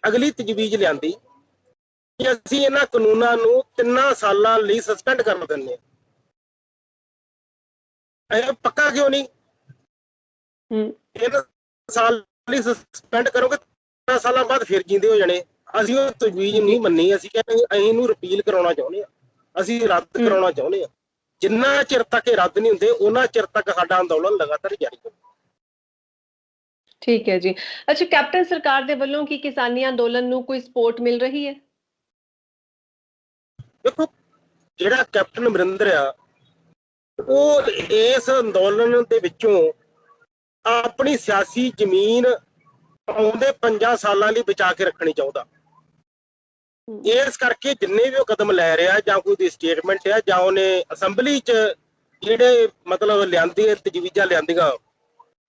ਅਗਲੀ ਤਜਵੀਜ਼ ਲਿਆਂਦੀ ਕਿ ਅਸੀਂ ਇਹਨਾਂ ਕਾਨੂੰਨਾਂ ਨੂੰ 3 ਸਾਲਾਂ ਲਈ ਸਸਪੈਂਡ ਕਰ ਦਿੰਦੇ ਹਾਂ। ਇਹ ਪੱਕਾ ਕਿਉਂ ਨਹੀਂ? 3 ਸਾਲ ਲਈ ਸਸਪੈਂਡ ਕਰੋਗੇ, 3 ਸਾਲਾਂ ਬਾਅਦ ਫਿਰ ਜਿੰਦੇ ਹੋ ਜਾਣੇ। ਅਸੀਂ ਉਹ ਤਜਵੀਜ਼ ਨਹੀਂ ਮੰਨੀ। ਅਸੀਂ ਕਹਿੰਦੇ ਅਸੀਂ ਇਹਨੂੰ ਰਿਪੀਲ ਕਰਾਉਣਾ ਚਾਹੁੰਦੇ ਹਾਂ, ਅਸੀਂ ਰੱਦ ਕਰਾਉਣਾ ਚਾਹੁੰਦੇ ਹਾਂ। ਜਿੰਨਾ ਚਿਰ ਤੱਕ ਇਹ ਰੱਦ ਨਹੀਂ ਹੁੰਦੇ, ਉਹਨਾਂ ਚਿਰ ਤੱਕ ਸਾਡਾ ਅੰਦੋਲਨ ਲਗਾਤਾਰ ਜਾਰੀ ਰਹੇਗਾ। ਠੀਕ ਹੈ ਜੀ। ਅੱਛਾ, ਕੈਪਟਨ ਸਰਕਾਰ ਦੇ ਵੱਲੋਂ ਕੀ ਕਿਸਾਨੀ ਅੰਦੋਲਨ ਨੂੰ ਕੋਈ ਸਪੋਰਟ ਮਿਲ ਰਹੀ ਹੈ? ਦੇਖੋ, ਜਿਹੜਾ ਕੈਪਟਨ ਅਮਰਿੰਦਰ ਆ, ਉਹ ਇਸ ਅੰਦੋਲਨ ਦੇ ਵਿੱਚੋਂ ਆਪਣੀ ਸਿਆਸੀ ਜ਼ਮੀਨ ਆਉਂਦੇ 5 ਸਾਲਾਂ ਲਈ ਬਚਾ ਕੇ ਰੱਖਣੀ ਚਾਹੁੰਦਾ। ਇਸ ਕਰਕੇ ਜਿੰਨੇ ਵੀ ਉਹ ਕਦਮ ਲੈ ਰਿਹਾ, ਜਾਂ ਕੋਈ ਦੀ ਸਟੇਟਮੈਂਟ ਹੈ, ਜਾਂ ਉਹਨੇ ਅਸੈਂਬਲੀ 'ਚ ਜਿਹੜੇ ਮਤਲਬ ਲਿਆਂਦੀ ਤਜਵੀਜ਼ਾਂ ਲਿਆਂਦੀਆਂ,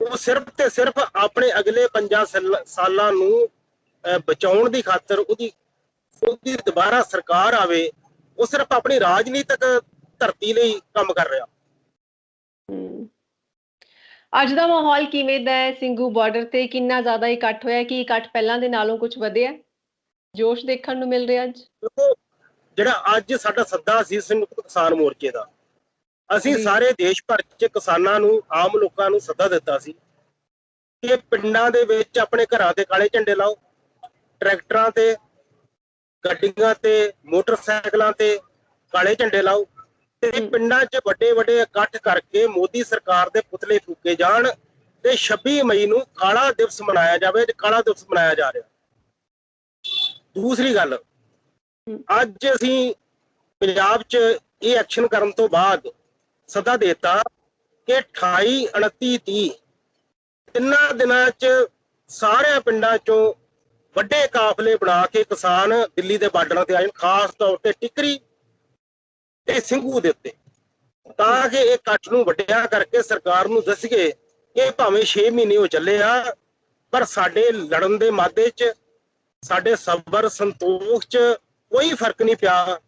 ਉਹ ਸਿਰਫ ਤੇ ਸਿਰਫ ਆਪਣੇ ਅਗਲੇ 5 ਸਾਲਾਂ ਨੂੰ ਬਚਾਉਣ ਦੀ ਖਾਤਰ ਉਹਦੀ ਦੁਬਾਰਾ ਸਰਕਾਰ ਆਵੇ। ਉਹ ਸਿਰਫ ਆਪਣੀ ਰਾਜਨੀਤਿਕ ਧਰਤੀ ਲਈ ਕੰਮ ਕਰ ਰਿਹਾ। ਅੱਜ ਦਾ ਮਾਹੌਲ ਕਿਵੇਂ ਦਾ ਹੈ ਸਿੰਘੂ ਬਾਰਡਰ ਤੇ? ਕਿੰਨਾ ਜ਼ਿਆਦਾ ਇਕੱਠ ਹੋਇਆ? ਕਿ ਇਕੱਠ ਪਹਿਲਾਂ ਦੇ ਨਾਲੋਂ ਕੁਝ ਵਧਿਆ? ਜੋਸ਼ ਦੇਖਣ ਨੂੰ ਮਿਲ ਰਿਹਾ ਅੱਜ? ਦੇਖੋ, ਜਿਹੜਾ ਅੱਜ ਸਾਡਾ ਸੱਦਾ ਸੀ ਸੰਯੁਕਤ ਕਿਸਾਨ ਮੋਰਚੇ ਦਾ, ਅਸੀਂ ਸਾਰੇ ਦੇਸ਼ ਭਰ 'ਚ ਕਿਸਾਨਾਂ ਨੂੰ, ਆਮ ਲੋਕਾਂ ਨੂੰ ਸੱਦਾ ਦਿੱਤਾ ਸੀ ਕਿ ਪਿੰਡਾਂ ਦੇ ਵਿੱਚ ਆਪਣੇ ਘਰਾਂ ਤੇ ਕਾਲੇ ਝੰਡੇ ਲਾਓ, ਟਰੈਕਟਰਾਂ ਤੇ, ਗੱਡੀਆਂ ਤੇ, ਮੋਟਰਸਾਈਕਲਾਂ ਤੇ ਕਾਲੇ ਝੰਡੇ ਲਾਓ, ਤੇ ਪਿੰਡਾਂ 'ਚ ਵੱਡੇ ਵੱਡੇ ਇਕੱਠ ਕਰਕੇ ਮੋਦੀ ਸਰਕਾਰ ਦੇ ਪੁਤਲੇ ਫੂਕੇ ਜਾਣ ਤੇ 26 ਮਈ ਨੂੰ ਕਾਲਾ ਦਿਵਸ ਮਨਾਇਆ ਜਾਵੇ। ਕਾਲਾ ਦਿਵਸ ਮਨਾਇਆ ਜਾ ਰਿਹਾ। ਦੂਸਰੀ ਗੱਲ, ਅੱਜ ਅਸੀਂ ਪੰਜਾਬ 'ਚ ਇਹ ਐਕਸ਼ਨ ਕਰਨ ਤੋਂ ਬਾਅਦ ਸੱਦਾ ਦੇਤਾ ਕਿ 28, 29, 30 ਤਿੰਨਾਂ ਦਿਨਾਂ 'ਚ ਸਾਰਿਆਂ ਪਿੰਡਾਂ 'ਚੋਂ ਵੱਡੇ ਕਾਫਲੇ ਬਣਾ ਕੇ ਕਿਸਾਨ ਦਿੱਲੀ ਦੇ ਬਾਰਡਰਾਂ ਤੇ ਆਏ, ਖਾਸ ਤੌਰ ਤੇ ਟਿਕਰੀ ਤੇ ਸਿੰਘੂ ਦੇ ਉੱਤੇ, ਤਾਂ ਕਿ ਇਹ ਇਕੱਠ ਨੂੰ ਵੱਡਿਆ ਕਰਕੇ ਸਰਕਾਰ ਨੂੰ ਦੱਸੀਏ ਕਿ ਭਾਵੇਂ 6 ਮਹੀਨੇ ਹੋ ਚੱਲੇ ਆ, ਪਰ ਸਾਡੇ ਲੜਨ ਦੇ ਮਾਦੇ 'ਚ, ਸਾਡੇ ਸਬਰ ਸੰਤੋਖ 'ਚ ਕੋਈ ਫਰਕ ਨਹੀਂ ਪਿਆ।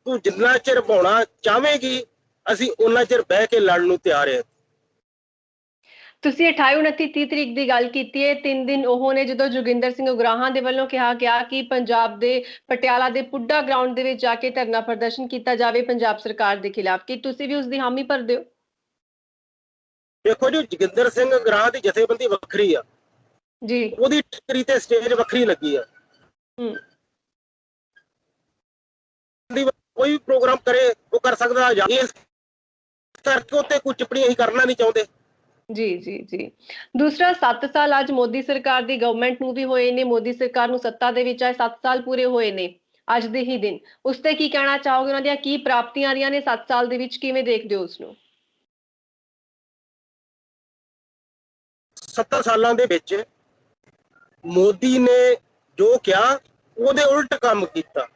ਤੂੰ ਜਿੰਨਾ ਚਿਰ ਭਾਉਣਾ ਚਾਹਵੇਂਗੀ, ਅਸੀਂ ਉਹਨਾਂ ਚਿਰ ਬਹਿ ਕੇ ਲੜਨ ਨੂੰ ਤਿਆਰ ਹਾਂ। ਤੁਸੀਂ 28, 29, 30 ਤਰੀਕ ਦੀ ਗੱਲ ਕੀਤੀ ਹੈ। 3 ਦਿਨ ਉਹ ਨੇ ਜਦੋਂ ਜੋਗਿੰਦਰ ਸਿੰਘ ਉਗਰਾਹਾਂ ਦੇ ਵੱਲੋਂ ਕਿਹਾ ਗਿਆ ਕਿ ਪੰਜਾਬ ਦੇ ਪਟਿਆਲਾ ਦੇ ਪੁੱਡਾ ਗਰਾਊਂਡ ਦੇ ਵਿੱਚ ਜਾ ਕੇ ਧਰਨਾ ਪ੍ਰਦਰਸ਼ਨ ਕੀਤਾ ਜਾਵੇ ਪੰਜਾਬ ਸਰਕਾਰ ਦੇ ਖਿਲਾਫ। ਕੀ ਤੁਸੀਂ ਵੀ ਉਸ ਦੀ ਹਾਮੀ ਭਰਦੇ ਹੋ? ਦੇਖੋ ਜੀ, ਜੋਗਿੰਦਰ ਸਿੰਘ ਉਗਰਾਹਾਂ ਦੀ ਜਥੇਬੰਦੀ ਵੱਖਰੀ ਆ ਜੀ, ਉਹਦੀ ਟਿਕਰੀ ਤੇ ਸਟੇਜ ਵੱਖਰੀ ਲੱਗੀ ਆ। ਕੋਈ ਵੀ ਪ੍ਰੋਗਰਾਮ ਕਰੇ ਉਹ ਕਰ ਸਕਦਾ, ਇਸ ਕਰਕੇ ਉੱਤੇ ਕੋਈ ਟਿੱਪਣੀ ਅਸੀਂ ਕਰਨਾ ਨਹੀਂ ਚਾਹੁੰਦੇ। ਜੀ ਜੀ ਜੀ। ਦੂਸਰਾ, 7 ਸਾਲ ਅੱਜ ਮੋਦੀ ਸਰਕਾਰ ਦੀ ਗਵਰਨਮੈਂਟ ਨੂੰ ਵੀ ਹੋਏ ਨੇ, ਮੋਦੀ ਸਰਕਾਰ ਨੂੰ ਸੱਤਾ ਦੇ ਵਿੱਚ ਆਏ 7 ਸਾਲ ਪੂਰੇ ਹੋਏ ਨੇ ਅੱਜ ਦੇ ਹੀ ਦਿਨ। ਉਸ ਤੇ ਕੀ ਕਹਿਣਾ ਚਾਹੋਗੇ? ਉਹਨਾਂ ਦੀਆਂ ਕੀ ਪ੍ਰਾਪਤੀਆਂ ਰਹੀਆਂ ਨੇ 7 ਸਾਲ ਦੇ ਵਿੱਚ? ਕਿਵੇਂ ਦੇਖਦੇ ਹੋ ਉਸ ਨੂੰ? 70 ਸਾਲਾਂ ਦੇ ਵਿੱਚ ਮੋਦੀ ਨੇ ਜੋ ਕਿਹਾ ਉਹਦੇ ਉਲਟ ਕੰਮ ਕੀਤਾ।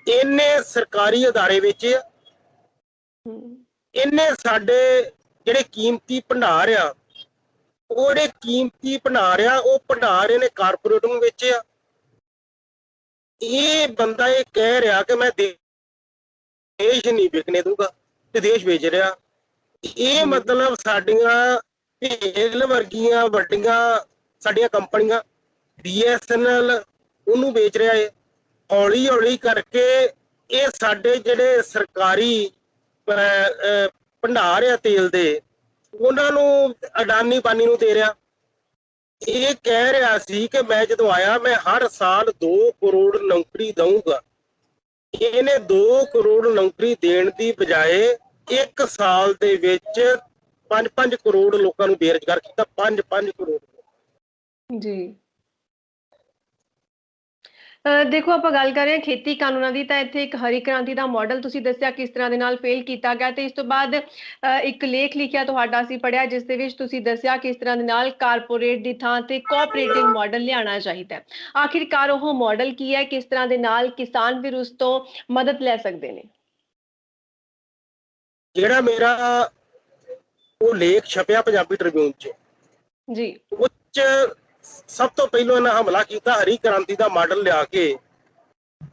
ਇਹਨੇ ਸਰਕਾਰੀ ਅਦਾਰੇ ਵਿੱਚ, ਇਹਨੇ ਸਾਡੇ ਜਿਹੜੇ ਕੀਮਤੀ ਭੰਡਾਰ ਆ, ਉਹ ਜਿਹੜੇ ਕੀਮਤੀ ਭੰਡਾਰ ਆ, ਉਹ ਭੰਡਾਰ ਇਹਨੇ ਕਾਰਪੋਰੇਟ ਨੂੰ ਵੇਚਿਆ। ਇਹ ਬੰਦਾ ਇਹ ਕਹਿ ਰਿਹਾ ਕਿ ਮੈਂ ਦੇਸ਼ ਨਹੀਂ ਵਿਕਣੇ ਦੂੰਗਾ, ਤੇ ਦੇਸ਼ ਵੇਚ ਰਿਹਾ। ਇਹ ਮਤਲਬ ਸਾਡੀਆਂ ਢੇਲ ਵਰਗੀਆਂ ਵੱਡੀਆਂ ਸਾਡੀਆਂ ਕੰਪਨੀਆਂ, BSNL ਉਹਨੂੰ ਵੇਚ ਰਿਹਾ ਹੈ। ਹੌਲੀ ਹੌਲੀ ਕਰਕੇ ਇਹ ਸਾਡੇ ਜਿਹੜੇ ਸਰਕਾਰੀ ਭੰਡਾਰ ਆ ਤੇਲ ਦੇ, ਉਹਨਾਂ ਨੂੰ ਅਡਾਨੀ ਪਾਣੀ ਨੂੰ ਦੇ ਰਿਹਾ। ਇਹ ਕਹਿ ਰਿਹਾ ਸੀ ਕਿ ਮੈਂ ਜਦੋਂ ਆਇਆ ਮੈਂ ਹਰ ਸਾਲ 2 ਕਰੋੜ ਨੌਕਰੀ ਦਊਂਗਾ। ਇਹਨੇ 2 ਕਰੋੜ ਨੌਕਰੀ ਦੇਣ ਦੀ ਬਜਾਏ 1 ਸਾਲ ਦੇ ਵਿੱਚ 5-5 ਕਰੋੜ ਲੋਕਾਂ ਨੂੰ ਬੇਰੁਜ਼ਗਾਰ ਕੀਤਾ। 5-5 ਕਰੋੜ ਜੀ। ਦੇਖੋ, ਆਪਾਂ ਗੱਲ ਕਰ ਰਹੇ ਹਾਂ ਖੇਤੀ ਕਾਨੂੰਨਾਂ ਦੀ, ਤਾਂ ਇੱਥੇ ਇੱਕ ਹਰੀ ਕ੍ਰਾਂਤੀ ਦਾ ਮਾਡਲ ਤੁਸੀਂ ਦੱਸਿਆ ਕਿਸ ਤਰ੍ਹਾਂ ਦੇ ਨਾਲ ਫੇਲ ਕੀਤਾ ਗਿਆ, ਤੇ ਇਸ ਤੋਂ ਬਾਅਦ ਇੱਕ ਲੇਖ ਲਿਖਿਆ ਤੁਹਾਡਾ ਅਸੀਂ ਪੜ੍ਹਿਆ, ਜਿਸ ਦੇ ਵਿੱਚ ਤੁਸੀਂ ਦੱਸਿਆ ਕਿਸ ਤਰ੍ਹਾਂ ਦੇ ਨਾਲ ਕਾਰਪੋਰੇਟ ਦੀ ਥਾਂ ਤੇ ਕੋਆਪਰੇਟਿਵ ਮਾਡਲ ਲਿਆਉਣਾ ਚਾਹੀਦਾ ਹੈ। ਆਖਿਰਕਾਰ ਉਹ ਮਾਡਲ ਕੀ ਹੈ? ਕਿਸ ਤਰ੍ਹਾਂ ਦੇ ਨਾਲ ਕਿਸਾਨ ਵੀ ਉਸ ਤੋਂ ਮਦਦ ਲੈ ਸਕਦੇ ਨੇ? ਜਿਹੜਾ ਮੇਰਾ ਉਹ ਲੇਖ ਛਪਿਆ ਪੰਜਾਬੀ ਟ੍ਰਿਬਿਊਨ 'ਚ ਜੀ, ਉਹ 'ਚ ਸਭ ਤੋਂ ਪਹਿਲਾਂ ਇਹਨਾਂ ਹਮਲਾ ਕੀਤਾ ਹਰੀ ਕ੍ਰਾਂਤੀ ਦਾ ਮਾਡਲ ਲਿਆ ਕੇ।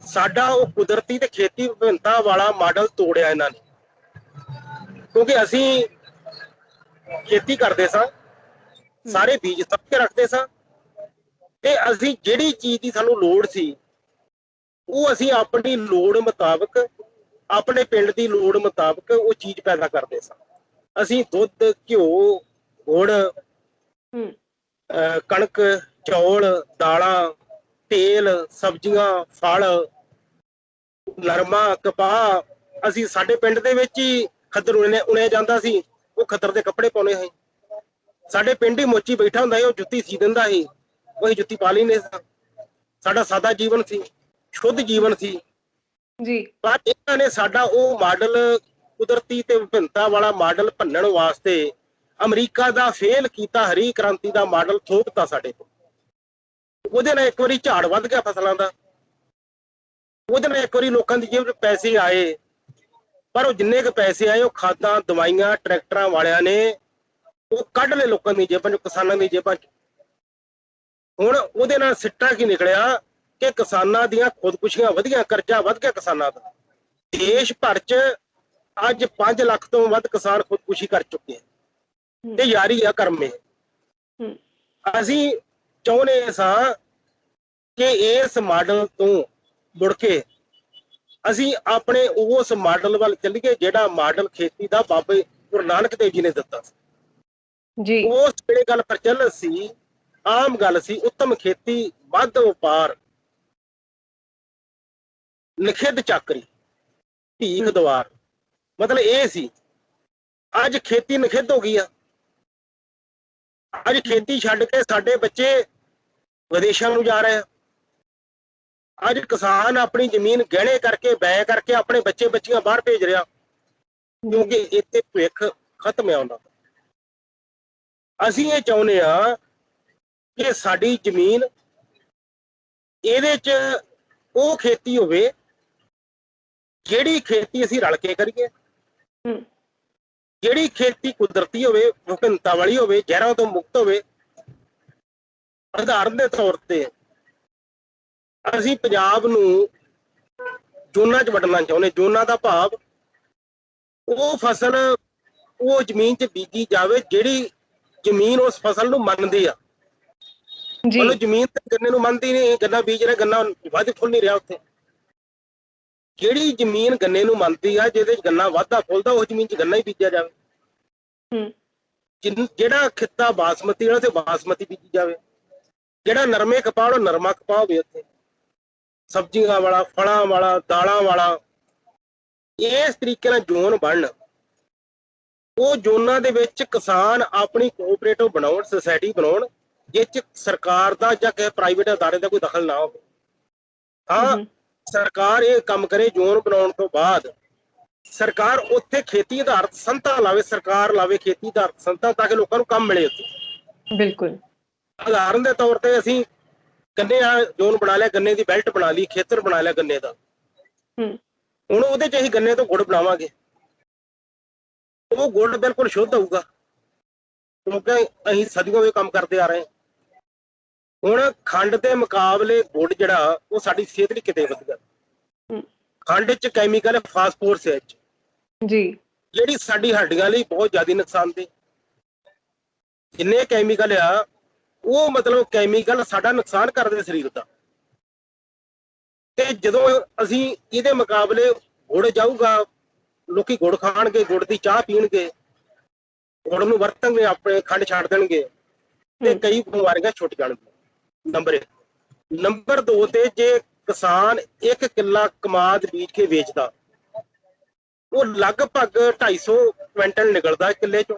ਸਾਡਾ ਉਹ ਕੁਦਰਤੀ ਤੇ ਖੇਤੀ ਵਿਭਿੰਨਤਾ ਵਾਲਾ ਮਾਡਲ ਤੋੜਿਆ ਇਹਨਾਂ ਨੇ, ਕਿਉਂਕਿ ਅਸੀਂ ਖੇਤੀ ਕਰਦੇ ਸਾਂ, ਸਾਰੇ ਬੀਜ ਸਭ ਕੇ ਰੱਖਦੇ ਸਾਂ, ਤੇ ਅਸੀਂ ਜਿਹੜੀ ਚੀਜ਼ ਦੀ ਸਾਨੂੰ ਲੋੜ ਸੀ ਉਹ ਅਸੀਂ ਆਪਣੀ ਲੋੜ ਮੁਤਾਬਕ, ਆਪਣੇ ਪਿੰਡ ਦੀ ਲੋੜ ਮੁਤਾਬਕ ਉਹ ਚੀਜ਼ ਪੈਦਾ ਕਰਦੇ ਸਾਂ। ਅਸੀਂ ਦੁੱਧ, ਘਿਓ, ਗੁੜ, ਕਣਕ, ਚੌਲ, ਦਾਲਾਂ, ਤੇਲ, ਸਬਜ਼ੀਆਂ, ਫਲ, ਨਰਮਾ, ਕਪਾਹ ਅਸੀਂ ਸਾਡੇ ਪਿੰਡ ਦੇ ਵਿੱਚ ਹੀ ਖੱਦਰ ਉਣਿਆ ਜਾਂਦਾ ਸੀ। ਉਹ ਖੱਦਰ ਦੇ ਕੱਪੜੇ ਪਾਉਣੇ ਸੀ। ਸਾਡੇ ਪਿੰਡ ਹੀ ਮੋਚੀ ਬੈਠਾ ਹੁੰਦਾ ਸੀ, ਉਹ ਜੁੱਤੀ ਸੀ ਦਿੰਦਾ ਸੀ, ਉਹੀ ਜੁੱਤੀ ਪਾ ਲੈਂਦੇ ਸਾਂ। ਸਾਡਾ ਸਾਦਾ ਜੀਵਨ ਸੀ, ਸ਼ੁੱਧ ਜੀਵਨ ਸੀ। ਜੀ। ਪਰ ਇਹਨਾਂ ਨੇ ਸਾਡਾ ਉਹ ਮਾਡਲ ਕੁਦਰਤੀ ਤੇ ਵਿਭਿੰਨਤਾ ਵਾਲਾ ਮਾਡਲ ਭੰਨਣ ਵਾਸਤੇ ਅਮਰੀਕਾ ਦਾ ਫੇਲ ਕੀਤਾ ਹਰੀ ਕ੍ਰਾਂਤੀ ਦਾ ਮਾਡਲ ਥੋਪਤਾ ਸਾਡੇ ਕੋਲ। ਉਹਦੇ ਨਾਲ ਇੱਕ ਵਾਰੀ ਝਾੜ ਵੱਧ ਗਿਆ ਫਸਲਾਂ ਦਾ, ਉਹਦੇ ਨਾਲ ਇੱਕ ਵਾਰੀ ਲੋਕਾਂ ਦੀ ਜੇਬ 'ਚ ਪੈਸੇ ਆਏ, ਪਰ ਉਹ ਜਿੰਨੇ ਕੁ ਪੈਸੇ ਆਏ ਉਹ ਖਾਦਾਂ, ਦਵਾਈਆਂ, ਟਰੈਕਟਰਾਂ ਵਾਲਿਆਂ ਨੇ ਉਹ ਕੱਢ ਲਏ ਲੋਕਾਂ ਦੀ ਜੇਬਾਂ 'ਚ, ਕਿਸਾਨਾਂ ਦੀ ਜੇਬਾਂ 'ਚ। ਹੁਣ ਉਹਦੇ ਨਾਲ ਸਿੱਟਾ ਕੀ ਨਿਕਲਿਆ ਕਿ ਕਿਸਾਨਾਂ ਦੀਆਂ ਖੁਦਕੁਸ਼ੀਆਂ ਵਧੀਆਂ, ਕਰਜ਼ਾ ਵੱਧ ਗਿਆ ਕਿਸਾਨਾਂ ਦਾ। ਦੇਸ਼ ਭਰ 'ਚ ਅੱਜ 5 ਲੱਖ ਤੋਂ ਵੱਧ ਕਿਸਾਨ ਖੁਦਕੁਸ਼ੀ ਕਰ ਚੁੱਕੇ ਆ ਤੇ ਯਾਰੀ ਆ ਕਰਮੇ। ਅਸੀਂ ਚਾਹੁੰਦੇ ਸਾਂ ਕਿ ਇਸ ਮਾਡਲ ਤੋਂ ਮੁੜ ਕੇ ਅਸੀਂ ਆਪਣੇ ਉਸ ਮਾਡਲ ਵੱਲ ਚੱਲੀਏ ਜਿਹੜਾ ਮਾਡਲ ਖੇਤੀ ਦਾ ਬਾਬੇ ਗੁਰੂ ਨਾਨਕ ਦੇਵ ਜੀ ਨੇ ਦਿੱਤਾ ਸੀ ਜੀ। ਉਸ ਵੇਲੇ ਗੱਲ ਪ੍ਰਚਲਿਤ ਸੀ, ਆਮ ਗੱਲ ਸੀ, ਉੱਤਮ ਖੇਤੀ, ਵੱਧ ਵਪਾਰ, ਨਿਖਿੱਧ ਚਾਕਰੀ, ਭੀਖ ਦਵਾਰ, ਮਤਲਬ ਇਹ ਸੀ। ਅੱਜ ਖੇਤੀ ਨਿਖਿੱਧ ਹੋ ਗਈ ਆ। ਅੱਜ ਖੇਤੀ ਛੱਡ ਕੇ ਸਾਡੇ ਬੱਚੇ ਵਿਦੇਸ਼ਾਂ ਨੂੰ ਜਾ ਰਹੇ ਆ। ਅੱਜ ਕਿਸਾਨ ਆਪਣੀ ਜ਼ਮੀਨ ਗਹਿਣੇ ਕਰਕੇ, ਬੈ ਕਰਕੇ ਆਪਣੇ ਬੱਚੇ ਬੱਚੀਆਂ ਬਾਹਰ ਭੇਜ ਰਿਹਾ, ਕਿਉਂਕਿ ਇੱਥੇ ਭਵਿੱਖ ਖਤਮ ਹੈ ਉਹਨਾਂ ਦਾ। ਅਸੀਂ ਇਹ ਚਾਹੁੰਦੇ ਆ ਕਿ ਸਾਡੀ ਜ਼ਮੀਨ ਇਹਦੇ 'ਚ ਉਹ ਖੇਤੀ ਹੋਵੇ ਜਿਹੜੀ ਖੇਤੀ ਅਸੀਂ ਰਲ ਕੇ ਕਰੀਏ, ਜਿਹੜੀ ਖੇਤੀ ਕੁਦਰਤੀ ਹੋਵੇ, ਵਿਭਿੰਨਤਾ ਵਾਲੀ ਹੋਵੇ, ਜ਼ਹਿਰਾਂ ਤੋਂ ਮੁਕਤ ਹੋਵੇ। ਉਦਾਹਰਨ ਦੇ ਤੌਰ ਤੇ ਅਸੀਂ ਪੰਜਾਬ ਨੂੰ ਜ਼ੋਨਾਂ 'ਚ ਵੰਡਣਾ ਚਾਹੁੰਦੇ। ਜ਼ੋਨਾਂ ਦਾ ਭਾਵ ਉਹ ਫਸਲ ਉਹ ਜ਼ਮੀਨ 'ਚ ਬੀਜੀ ਜਾਵੇ ਜਿਹੜੀ ਜ਼ਮੀਨ ਉਸ ਫਸਲ ਨੂੰ ਮੰਨਦੀ ਆ। ਮਤਲਬ ਜ਼ਮੀਨ ਤੇ ਗੰਨੇ ਨੂੰ ਮੰਨਦੀ ਨਹੀਂ, ਗੰਨਾ ਬੀਜ ਰਿਹਾ, ਗੰਨਾ ਵੱਧ ਫੁੱਲ ਨਹੀਂ ਰਿਹਾ ਉੱਥੇ। ਜਿਹੜੀ ਜ਼ਮੀਨ ਗੰਨੇ ਨੂੰ ਮੰਨਦੀ ਆ, ਜਿਹਦੇ 'ਚ ਗੰਨਾ ਵਾਧਾ ਫੁੱਲਦਾ, ਉਸ ਜ਼ਮੀਨ 'ਚ ਗੰਨਾ ਹੀ ਬੀਜਿਆ ਜਾਵੇ। ਜਿਹੜਾ ਖਿੱਤਾ ਬਾਸਮਤੀ ਵਾਲਾ ਤੇ ਬਾਸਮਤੀ ਬੀਜੀ ਜਾਵੇ। ਜਿਹੜਾ ਨਰਮੇ ਕਪਾਹ ਉਹ ਨਰਮਾ ਕਪਾਹ ਹੋਵੇ ਉੱਥੇ, ਸਬਜ਼ੀਆਂ ਵਾਲਾ, ਫਲਾਂ ਵਾਲਾ, ਦਾਲਾਂ ਵਾਲਾ। ਇਸ ਤਰੀਕੇ ਨਾਲ ਜ਼ੋਨ ਬਣਨ। ਉਹ ਜ਼ੋਨਾਂ ਦੇ ਵਿੱਚ ਕਿਸਾਨ ਆਪਣੀ ਕੋਆਪਰੇਟਿਵ ਬਣਾਉਣ, ਸੁਸਾਇਟੀ ਬਣਾਉਣ, ਜਿਸ 'ਚ ਸਰਕਾਰ ਦਾ ਜਾਂ ਕਿਸੇ ਪ੍ਰਾਈਵੇਟ ਅਦਾਰੇ ਦਾ ਕੋਈ ਦਖਲ ਨਾ ਹੋਵੇ। ਹਾਂ, ਸਰਕਾਰ ਇਹ ਕੰਮ ਕਰੇ, ਜ਼ੋਨ ਬਣਾਉਣ ਤੋਂ ਬਾਅਦ ਸਰਕਾਰ ਉੱਥੇ ਖੇਤੀ ਆਧਾਰਿਤ ਸੰਸਥਾ ਲਾਵੇ, ਸਰਕਾਰ ਲਾਵੇ ਖੇਤੀ ਆਧਾਰਿਤ ਸੰਸਥਾ, ਤਾਂ ਕਿ ਲੋਕਾਂ ਨੂੰ ਕੰਮ ਮਿਲੇ ਉੱਥੇ। ਬਿਲਕੁਲ। ਉਦਾਹਰਨ ਦੇ ਤੌਰ ਤੇ ਅਸੀਂ ਗੰਨੇ ਆ ਜ਼ੋਨ ਬਣਾ ਲਿਆ, ਗੰਨੇ ਦੀ ਬੈਲਟ ਬਣਾ ਲਈ, ਖੇਤਰ ਬਣਾ ਲਿਆ ਗੰਨੇ ਦਾ। ਹੁਣ ਉਹਦੇ 'ਚ ਅਸੀਂ ਗੰਨੇ ਤੋਂ ਗੁੜ ਬਣਾਵਾਂਗੇ। ਉਹ ਗੁੜ ਬਿਲਕੁਲ ਸ਼ੁੱਧ ਹੋਊਗਾ, ਕਿਉਂਕਿ ਅਸੀਂ ਸਦੀਆਂ ਤੋਂ ਕੰਮ ਕਰਦੇ ਆ ਰਹੇ। ਹੁਣ ਖੰਡ ਦੇ ਮੁਕਾਬਲੇ ਗੁੜ ਜਿਹੜਾ ਉਹ ਸਾਡੀ ਸਿਹਤ ਲਈ ਕਿਤੇ ਵਧੀਆ। ਖੰਡ 'ਚ ਕੈਮੀਕਲ ਹੈ, ਫਾਸਫੋਰਸ ਹੈ ਜੀ, ਜਿਹੜੀ ਸਾਡੀ ਹੱਡੀਆਂ ਲਈ ਬਹੁਤ ਜ਼ਿਆਦਾ ਨੁਕਸਾਨਦੇਹ। ਜਿੰਨੇ ਕੈਮੀਕਲ ਆ ਉਹ ਮਤਲਬ ਕੈਮੀਕਲ ਸਾਡਾ ਨੁਕਸਾਨ ਕਰਦੇ ਸਰੀਰ ਦਾ। ਤੇ ਜਦੋਂ ਅਸੀਂ ਇਹਦੇ ਮੁਕਾਬਲੇ ਗੁੜ ਜਾਊਗਾ, ਲੋਕੀ ਗੁੜ ਖਾਣਗੇ, ਗੁੜ ਦੀ ਚਾਹ ਪੀਣਗੇ, ਗੁੜ ਨੂੰ ਵਰਤਣਗੇ, ਆਪਣੇ ਖੰਡ ਛੱਡ ਦੇਣਗੇ ਤੇ ਕਈ ਬਿਮਾਰੀਆਂ ਛੁੱਟ ਜਾਣਗੀਆਂ। ਨੰਬਰ 1। ਨੰਬਰ 2 ਤੇ ਜੇ ਕਿਸਾਨ 1 ਕਿੱਲਾ ਕਮਾਦ ਬੀਜ ਕੇ ਵੇਚਦਾ, ਉਹ ਲਗਭਗ 250 ਕੁਇੰਟਲ ਨਿਕਲਦਾ ਕਿੱਲੇ 'ਚੋਂ।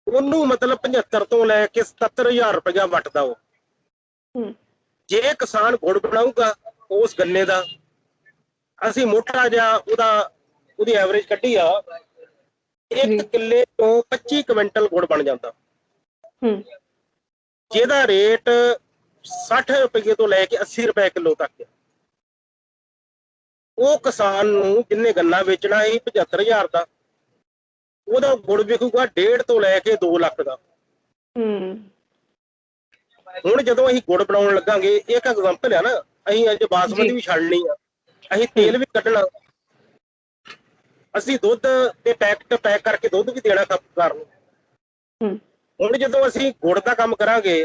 ਉਹਨੂੰ ਮਤਲਬ 75 ਤੋਂ ਲੈ ਕੇ 77,000 ਰੁਪਇਆ ਵੱਟਦਾ ਉਹ। ਜੇ ਕਿਸਾਨ ਗੁੜ ਬਣਾਊਗਾ ਉਸ ਗੰਨੇ ਦਾ, ਅਸੀਂ ਮੋਟਾ ਜਿਹਾ ਉਹਦੀ ਐਵਰੇਜ ਕੱਢੀ ਆ, 1 ਕਿੱਲੇ ਤੋਂ 25 ਕੁਇੰਟਲ ਗੁੜ ਬਣ ਜਾਂਦਾ, ਜਿਹਦਾ ਰੇਟ 60 ਰੁਪਏ ਤੋਂ ਲੈ ਕੇ 80 ਰੁਪਏ ਕਿਲੋ ਤੱਕ ਹੈ। ਉਹ ਕਿਸਾਨ ਨੂੰ ਜਿੰਨੇ ਗੰਨਾ ਵੇਚਣਾ ਇਹ 75,000 ਦਾ, ਉਹਦਾ ਗੁੜ ਵਿਕੂਗਾ 1.5 ਤੋਂ ਲੈ ਕੇ 2 ਲੱਖ ਦਾ। ਹੁਣ ਜਦੋਂ ਅਸੀਂ ਗੁੜ ਬਣਾਉਣ ਲੱਗਾਂਗੇ, ਇੱਕ ਐਗਜ਼ਾਮਪਲ ਹੈ ਨਾ, ਅਸੀਂ ਅੱਜ ਬਾਸਮਤੀ ਵੀ ਛੱਡਣੀ ਆ, ਅਸੀਂ ਤੇਲ ਵੀ ਕੱਢਣਾ, ਅਸੀਂ ਦੁੱਧ ਤੇ ਪੈਕ ਕਰਕੇ ਦੁੱਧ ਵੀ ਦੇਣਾ ਖਪਤਕਾਰ ਨੂੰ। ਹੁਣ ਜਦੋਂ ਅਸੀਂ ਗੁੜ ਦਾ ਕੰਮ ਕਰਾਂਗੇ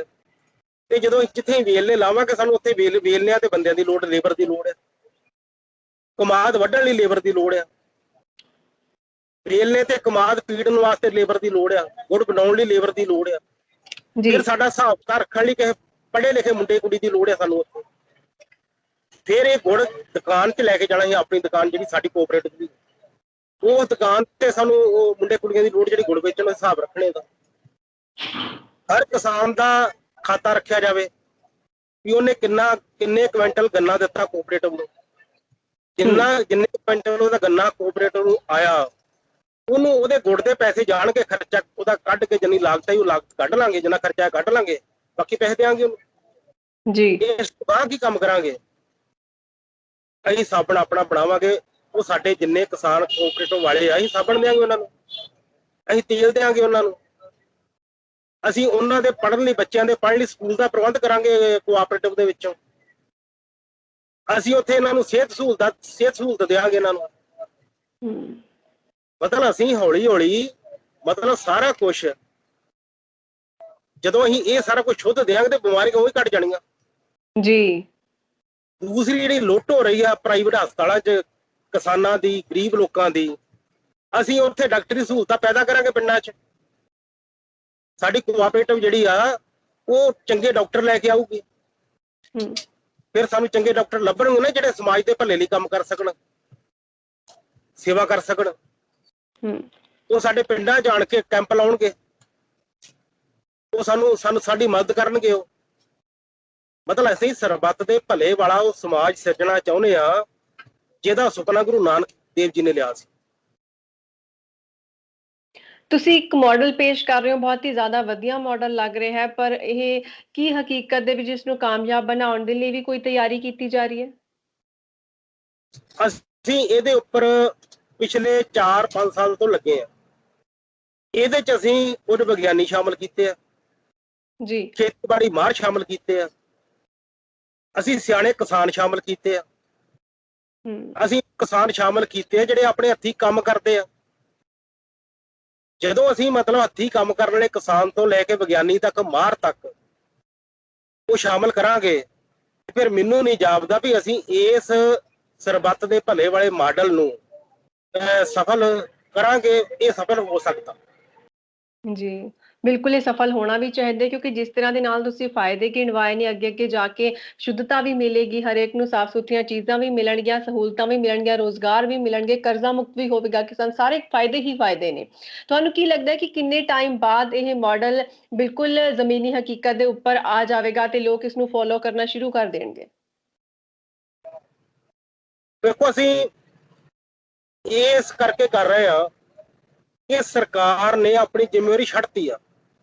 ਤੇ ਜਦੋਂ ਜਿੱਥੇ ਵੇਲਨੇ ਲਾਵਾਂਗੇ, ਸਾਨੂੰ ਉੱਥੇ ਵੇਲਨਿਆਂ ਤੇ ਬੰਦਿਆਂ ਦੀ ਲੋੜ, ਲੇਬਰ ਦੀ ਲੋੜ ਹੈ। ਕਮਾਦ ਵੱਢਣ ਲਈ ਲੇਬਰ ਦੀ ਲੋੜ ਆ, ਵੇਲਨੇ ਤੇ ਕਮਾਦ ਪੀੜਨ ਵਾਸਤੇ ਲੇਬਰ ਦੀ ਲੋੜ ਆ, ਗੁੜ ਬਣਾਉਣ ਲਈ ਲੇਬਰ ਦੀ ਲੋੜ ਆ। ਫਿਰ ਸਾਡਾ ਹਿਸਾਬ ਕਿਤਾਬ ਰੱਖਣ ਲਈ ਕਿਸੇ ਪੜ੍ਹੇ ਲਿਖੇ ਮੁੰਡੇ ਕੁੜੀ ਦੀ ਲੋੜ ਆ ਸਾਨੂੰ ਉੱਥੇ। ਫਿਰ ਇਹ ਗੁੜ ਦੁਕਾਨ 'ਚ ਲੈ ਕੇ ਜਾਣਾ, ਆਪਣੀ ਦੁਕਾਨ ਜਿਹੜੀ ਸਾਡੀ ਕੋਆਪਰੇਟਿਵ ਦੀ, ਉਹ ਦੁਕਾਨ ਤੇ ਸਾਨੂੰ ਉਹ ਮੁੰਡੇ ਕੁੜੀਆਂ ਦੀ ਲੋੜ ਜਿਹੜੀ ਗੁੜ ਵੇਚਣ ਦਾ ਹਿਸਾਬ ਰੱਖਣੇ ਦਾ। ਹਰ ਕਿਸਾਨ ਦਾ ਖਾਤਾ ਰੱਖਿਆ ਜਾਵੇ ਵੀ ਉਹਨੇ ਕਿੰਨੇ ਕੁਇੰਟਲ ਗੰਨਾ ਦਿੱਤਾ ਕੋਆਪਰੇਟਿਵ ਨੂੰ, ਜਿੰਨੇ ਕੁਇੰਟਲ ਉਹਦਾ ਗੰਨਾ ਕੋਆਪਰੇਟਰ ਨੂੰ ਆਇਆ, ਉਹਨੂੰ ਉਹਦੇ ਗੁੜ ਦੇ ਪੈਸੇ ਜਾਣਗੇ, ਖਰਚਾ ਉਹਦਾ ਕੱਢ ਕੇ ਜਿੰਨੀ ਲਾਗਤ ਹੈ ਉਹ ਲਾਗਤ ਕੱਢ ਲਾਂਗੇ, ਜਿੰਨਾ ਖਰਚਾ ਕੱਢ ਲਾਂਗੇ, ਬਾਕੀ ਪੈਸੇ ਦੇਵਾਂਗੇ ਉਹਨੂੰ ਜੀ। ਇਸ ਤੋਂ ਬਾਅਦ ਕੀ ਕੰਮ ਕਰਾਂਗੇ? ਅਸੀਂ ਸਾਬਣ ਆਪਣਾ ਬਣਾਵਾਂਗੇ, ਉਹ ਸਾਡੇ ਜਿੰਨੇ ਕਿਸਾਨ ਕੋਆਪਰੇਟਿਵ ਵਾਲੇ ਆ ਅਸੀਂ ਸਾਬਣ ਦੇਵਾਂਗੇ ਉਹਨਾਂ ਨੂੰ, ਅਸੀਂ ਤੇਲ ਦੇਵਾਂਗੇ ਉਹਨਾਂ ਨੂੰ, ਅਸੀਂ ਉਹਨਾਂ ਦੇ ਪੜ੍ਹਨ ਲਈ, ਬੱਚਿਆਂ ਦੇ ਪੜ੍ਹਨ ਲਈ ਸਕੂਲ ਦਾ ਪ੍ਰਬੰਧ ਕਰਾਂਗੇ ਕੋਆਪਰੇਟਿਵ ਦੇ ਵਿੱਚੋਂ, ਅਸੀਂ ਉੱਥੇ ਇਹਨਾਂ ਨੂੰ ਸਿਹਤ ਸਹੂਲਤ ਦੇਵਾਂਗੇ ਇਹਨਾਂ ਨੂੰ। ਮਤਲਬ ਅਸੀਂ ਹੌਲੀ ਹੌਲੀ ਮਤਲਬ ਸਾਰਾ ਕੁਛ, ਜਦੋਂ ਅਸੀਂ ਇਹ ਸਾਰਾ ਕੁਝ ਸ਼ੁੱਧ ਦੇਵਾਂਗੇ ਤੇ ਬਿਮਾਰੀਆਂ ਉਹ ਹੀ ਘਟ ਜਾਣੀਆਂ ਜੀ। ਦੂਸਰੀ ਜਿਹੜੀ ਲੁੱਟ ਹੋ ਰਹੀ ਆ ਪ੍ਰਾਈਵੇਟ ਹਸਪਤਾਲਾਂ 'ਚ ਕਿਸਾਨਾਂ ਦੀ, ਗਰੀਬ ਲੋਕਾਂ ਦੀ, ਅਸੀਂ ਉੱਥੇ ਡਾਕਟਰੀ ਸਹੂਲਤਾਂ ਪੈਦਾ ਕਰਾਂਗੇ ਪਿੰਡਾਂ 'ਚ। ਸਾਡੀ ਕੋਆਪਰੇਟਿਵ ਜਿਹੜੀ ਆ ਉਹ ਚੰਗੇ ਡਾਕਟਰ ਲੈ ਕੇ ਆਊਗੀ, ਫਿਰ ਸਾਨੂੰ ਚੰਗੇ ਡਾਕਟਰ ਲੱਭਣਗੇ ਨਾ ਜਿਹੜੇ ਸਮਾਜ ਦੇ ਭਲੇ ਲਈ ਕੰਮ ਕਰ ਸਕਣ, ਸੇਵਾ ਕਰ ਸਕਣ। ਉਹ ਸਾਡੇ ਪਿੰਡਾਂ 'ਚ ਆਣ ਕੇ ਕੈਂਪ ਲਾਉਣਗੇ, ਉਹ ਸਾਡੀ ਮਦਦ ਕਰਨਗੇ। ਉਹ ਮਤਲਬ ਅਸੀਂ ਸਰਬੱਤ ਦੇ ਭਲੇ ਵਾਲਾ ਉਹ ਸਮਾਜ ਸਿਰਜਣਾ ਚਾਹੁੰਦੇ ਆ ਜਿਹਦਾ ਸੁਪਨਾ ਗੁਰੂ ਨਾਨਕ ਦੇਵ ਜੀ ਨੇ ਲਿਆ ਸੀ। ਤੁਸੀਂ ਇੱਕ ਮਾਡਲ ਪੇਸ਼ ਕਰ ਰਹੇ ਹੋ, ਬਹੁਤ ਹੀ ਜ਼ਿਆਦਾ ਵਧੀਆ ਮਾਡਲ ਲੱਗ ਰਿਹਾ ਹੈ, ਪਰ ਇਹ ਕੀ ਹਕੀਕਤ ਦੇ ਵਿੱਚ ਇਸ ਨੂੰ ਕਾਮਯਾਬ ਬਣਾਉਣ ਦੇ ਲਈ ਵੀ ਕੋਈ ਤਿਆਰੀ ਕੀਤੀ ਜਾ ਰਹੀ ਹੈ? ਅਸੀਂ ਇਹਦੇ ਉੱਪਰ ਪਿਛਲੇ 4-5 ਸਾਲ ਤੋਂ ਲੱਗੇ ਆ। ਇਹਦੇ 'ਚ ਅਸੀਂ ਕੁਝ ਵਿਗਿਆਨੀ ਸ਼ਾਮਲ ਕੀਤੇ ਆ ਜੀ, ਖੇਤੀਬਾੜੀ ਮਾਹਰ ਸ਼ਾਮਲ ਕੀਤੇ ਆ, ਅਸੀਂ ਸਿਆਣੇ ਕਿਸਾਨ ਸ਼ਾਮਲ ਕੀਤੇ ਆ, ਅਸੀਂ ਕਿਸਾਨ ਸ਼ਾਮਲ ਕੀਤੇ ਆ ਜਿਹੜੇ ਆਪਣੇ ਹੱਥੀਂ ਕੰਮ ਕਰਦੇ ਆ। ਜਦੋਂ ਅਸੀਂ ਮਤਲਬ ਹੱਥੀਂ ਕੰਮ ਕਰਨ ਵਾਲੇ ਕਿਸਾਨ ਤੋਂ ਲੈ ਕੇ ਵਿਗਿਆਨੀ ਤੱਕ, ਮਾਹਰ ਤੱਕ ਉਹ ਸ਼ਾਮਲ ਕਰਾਂਗੇ, ਫਿਰ ਮੈਨੂੰ ਨਹੀਂ ਜਾਪਦਾ ਵੀ ਅਸੀਂ ਇਸ ਸਰਬੱਤ ਦੇ ਭਲੇ ਵਾਲੇ ਮਾਡਲ ਨੂੰ ਸਫਲ ਕਰਾਂਗੇ। ਇਹ ਸਫਲ ਹੋ ਸਕਦਾ ਜੀ, ਬਿਲਕੁਲ ਇਹ ਸਫਲ ਹੋਣਾ ਵੀ ਚਾਹੀਦਾ, ਕਿਉਂਕਿ ਜਿਸ ਤਰ੍ਹਾਂ ਦੇ ਨਾਲ ਤੁਸੀਂ ਫਾਇਦੇ ਗਿਣਵਾਏ ਨੇ, ਅੱਗੇ ਜਾ ਕੇ ਸ਼ੁੱਧਤਾ ਵੀ ਮਿਲੇਗੀ, ਹਰੇਕ ਨੂੰ ਸਾਫ਼ ਸੁਥਰੀਆਂ ਚੀਜ਼ਾਂ ਵੀ ਮਿਲਣਗੀਆਂ, ਸਹੂਲਤਾਂ ਵੀ ਮਿਲਣਗੀਆਂ, ਰੋਜ਼ਗਾਰ ਵੀ ਮਿਲਣਗੇ, ਕਰਜ਼ਾ ਮੁਕਤ ਵੀ ਹੋਵੇਗਾ ਕਿਸਾਨ, ਸਾਰੇ ਫਾਇਦੇ ਹੀ ਫਾਇਦੇ ਨੇ। ਤੁਹਾਨੂੰ ਕੀ ਲੱਗਦਾ ਹੈ ਕਿ ਕਿੰਨੇ ਟਾਈਮ ਬਾਅਦ ਇਹ ਮਾਡਲ ਬਿਲਕੁਲ ਜ਼ਮੀਨੀ ਹਕੀਕਤ ਦੇ ਉੱਪਰ ਆ ਜਾਵੇਗਾ ਤੇ ਲੋਕ ਇਸ ਨੂੰ ਫੋਲੋ ਕਰਨਾ ਸ਼ੁਰੂ ਕਰ ਦੇਣਗੇ? ਦੇਖੋ, ਅਸੀਂ ਇਸ ਕਰਕੇ ਕਰ ਰਹੇ ਆ ਕਿ ਸਰਕਾਰ ਨੇ ਆਪਣੀ ਜ਼ਿੰਮੇਵਾਰੀ ਛੱਡਤੀ ਆ।